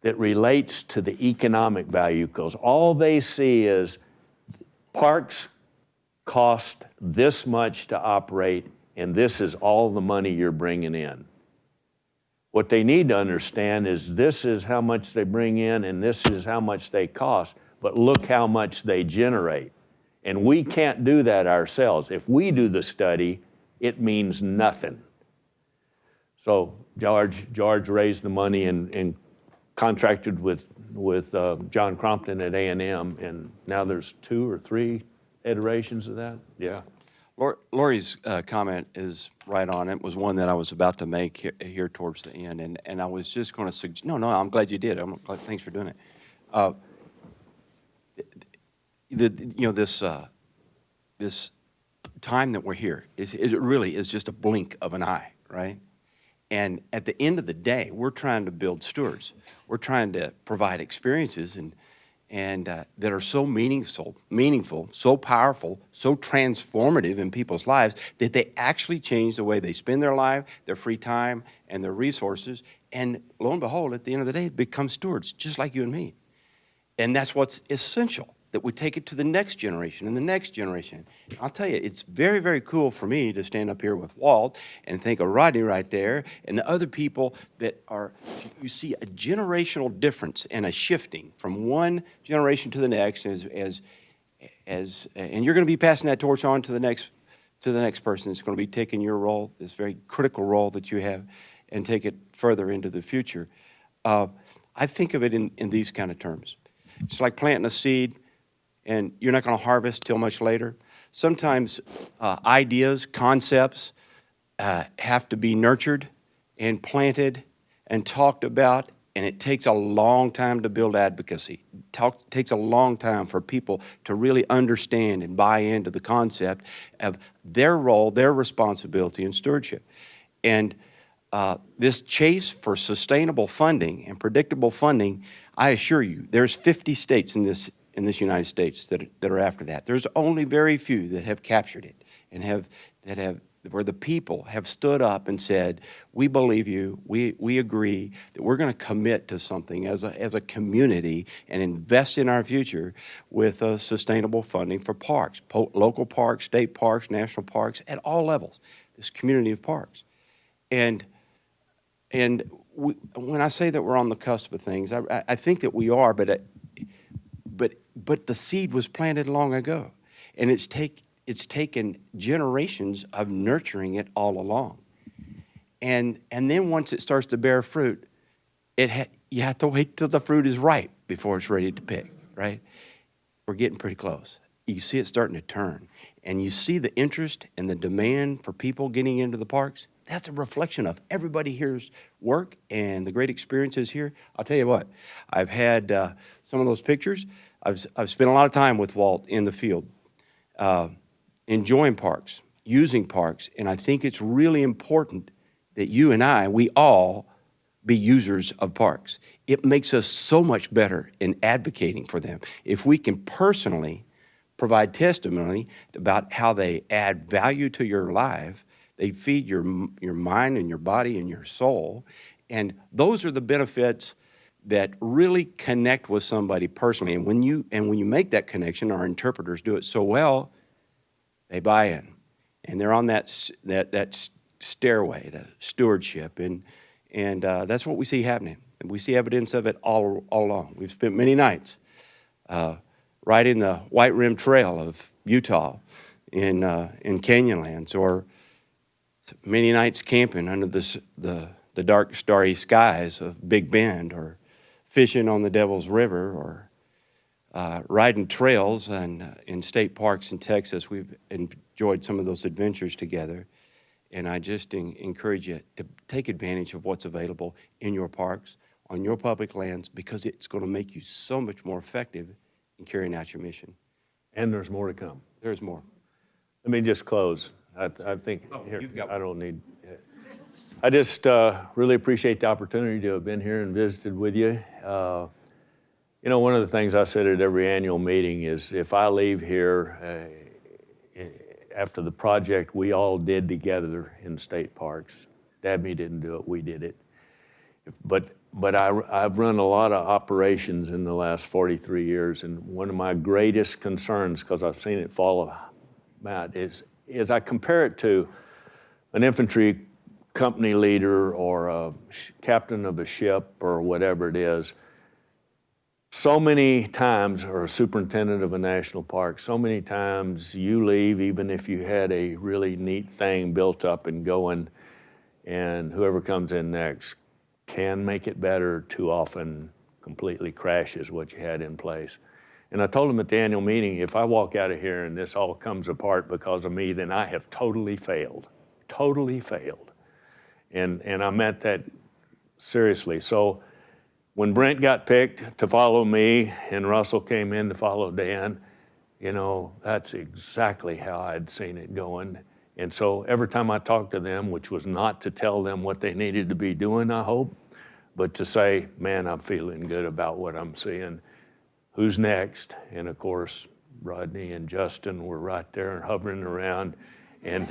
that relates to the economic value, because all they see is parks cost this much to operate, and this is all the money you're bringing in. What they need to understand is this is how much they bring in, and this is how much they cost, but look how much they generate. And we can't do that ourselves. If we do the study, it means nothing. So George raised the money and contracted with John Crompton at A&M, and now there's 2 or 3 iterations of that. Yeah. Lori's comment is right on. It was one that I was about to make here towards the end, and I was just going to suggest. No, I'm glad you did. I'm glad, thanks for doing it. This time that we're here it really is just a blink of an eye, right? And at the end of the day, we're trying to build stewards. We're trying to provide experiences and that are so meaningful, so powerful, so transformative in people's lives that they actually change the way they spend their life, their free time, and their resources. And lo and behold, at the end of the day, become stewards, just like you and me. And that's what's essential, that we take it to the next generation and the next generation. I'll tell you, it's very, very cool for me to stand up here with Walt and think of Rodney right there and the other people that are, you see a generational difference and a shifting from one generation to the next and you're going to be passing that torch on to the next person that's going to be taking your role, this very critical role that you have, and take it further into the future. I think of it in these kind of terms. It's like planting a seed, and you're not going to harvest till much later. Sometimes ideas, concepts have to be nurtured and planted and talked about, and it takes a long time to build advocacy. It takes a long time for people to really understand and buy into the concept of their role, their responsibility, and stewardship. And this chase for sustainable funding and predictable funding, I assure you, there's 50 states in this United States that are after that. There's only very few that have captured it and where the people have stood up and said, we believe you, we agree that we're going to commit to something as a community and invest in our future with sustainable funding for parks, local parks, state parks, national parks, at all levels, this community of parks. And when I say that we're on the cusp of things, I think that we are, but the seed was planted long ago, and it's taken generations of nurturing it all along. And then once it starts to bear fruit, you have to wait till the fruit is ripe before it's ready to pick, right? We're getting pretty close. You see it starting to turn, and you see the interest and the demand for people getting into the parks. That's a reflection of everybody here's work and the great experiences here. I'll tell you what, I've had some of those pictures. I've spent a lot of time with Walt in the field, enjoying parks, using parks, and I think it's really important that you and we all be users of parks. It makes us so much better in advocating for them. If we can personally provide testimony about how they add value to your life, they feed your mind and your body and your soul, and those are the benefits that really connect with somebody personally. And when you make that connection, our interpreters do it so well, they buy in, and they're on that stairway to stewardship, and that's what we see happening. And we see evidence of it all along. We've spent many nights riding the White Rim Trail of Utah in Canyonlands, or many nights camping under the dark, starry skies of Big Bend, or fishing on the Devil's River, or riding trails in state parks in Texas. We've enjoyed some of those adventures together, and I just encourage you to take advantage of what's available in your parks, on your public lands, because it's going to make you so much more effective in carrying out your mission. And there's more to come. There's more. Let me just close. I think, here, you've got I don't need, I just really appreciate the opportunity to have been here and visited with you. You know, one of the things I said at every annual meeting is if I leave here after the project we all did together in state parks, Dabney didn't do it, we did it. But I've run a lot of operations in the last 43 years, and one of my greatest concerns, because I've seen it fall out, is I compare it to an infantry company leader or a captain of a ship or whatever it is. So many times, or a superintendent of a national park, so many times you leave, even if you had a really neat thing built up and going, and whoever comes in next can make it better, too often completely crashes what you had in place. And I told them at the annual meeting, if I walk out of here and this all comes apart because of me, then I have totally failed, totally failed. And I meant that seriously. So when Brent got picked to follow me and Russell came in to follow Dan, you know, that's exactly how I'd seen it going. And so every time I talked to them, which was not to tell them what they needed to be doing, I hope, but to say, man, I'm feeling good about what I'm seeing. Who's next? And of course, Rodney and Justin were right there and hovering around, and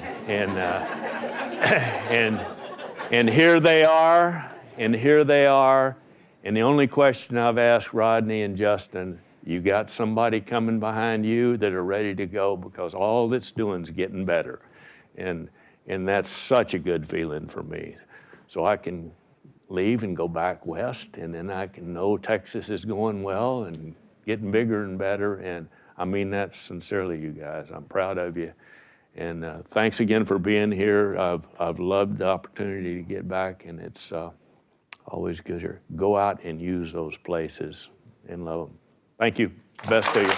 here they are, and here they are. And the only question I've asked Rodney and Justin, you got somebody coming behind you that are ready to go, because all it's doing is getting better, and that's such a good feeling for me. So I can leave and go back west, and then I can know Texas is going well and getting bigger and better. And I mean that sincerely, you guys. I'm proud of you. And thanks again for being here. I've loved the opportunity to get back, and it's always good to go out and use those places and love them. Thank you. Best to you.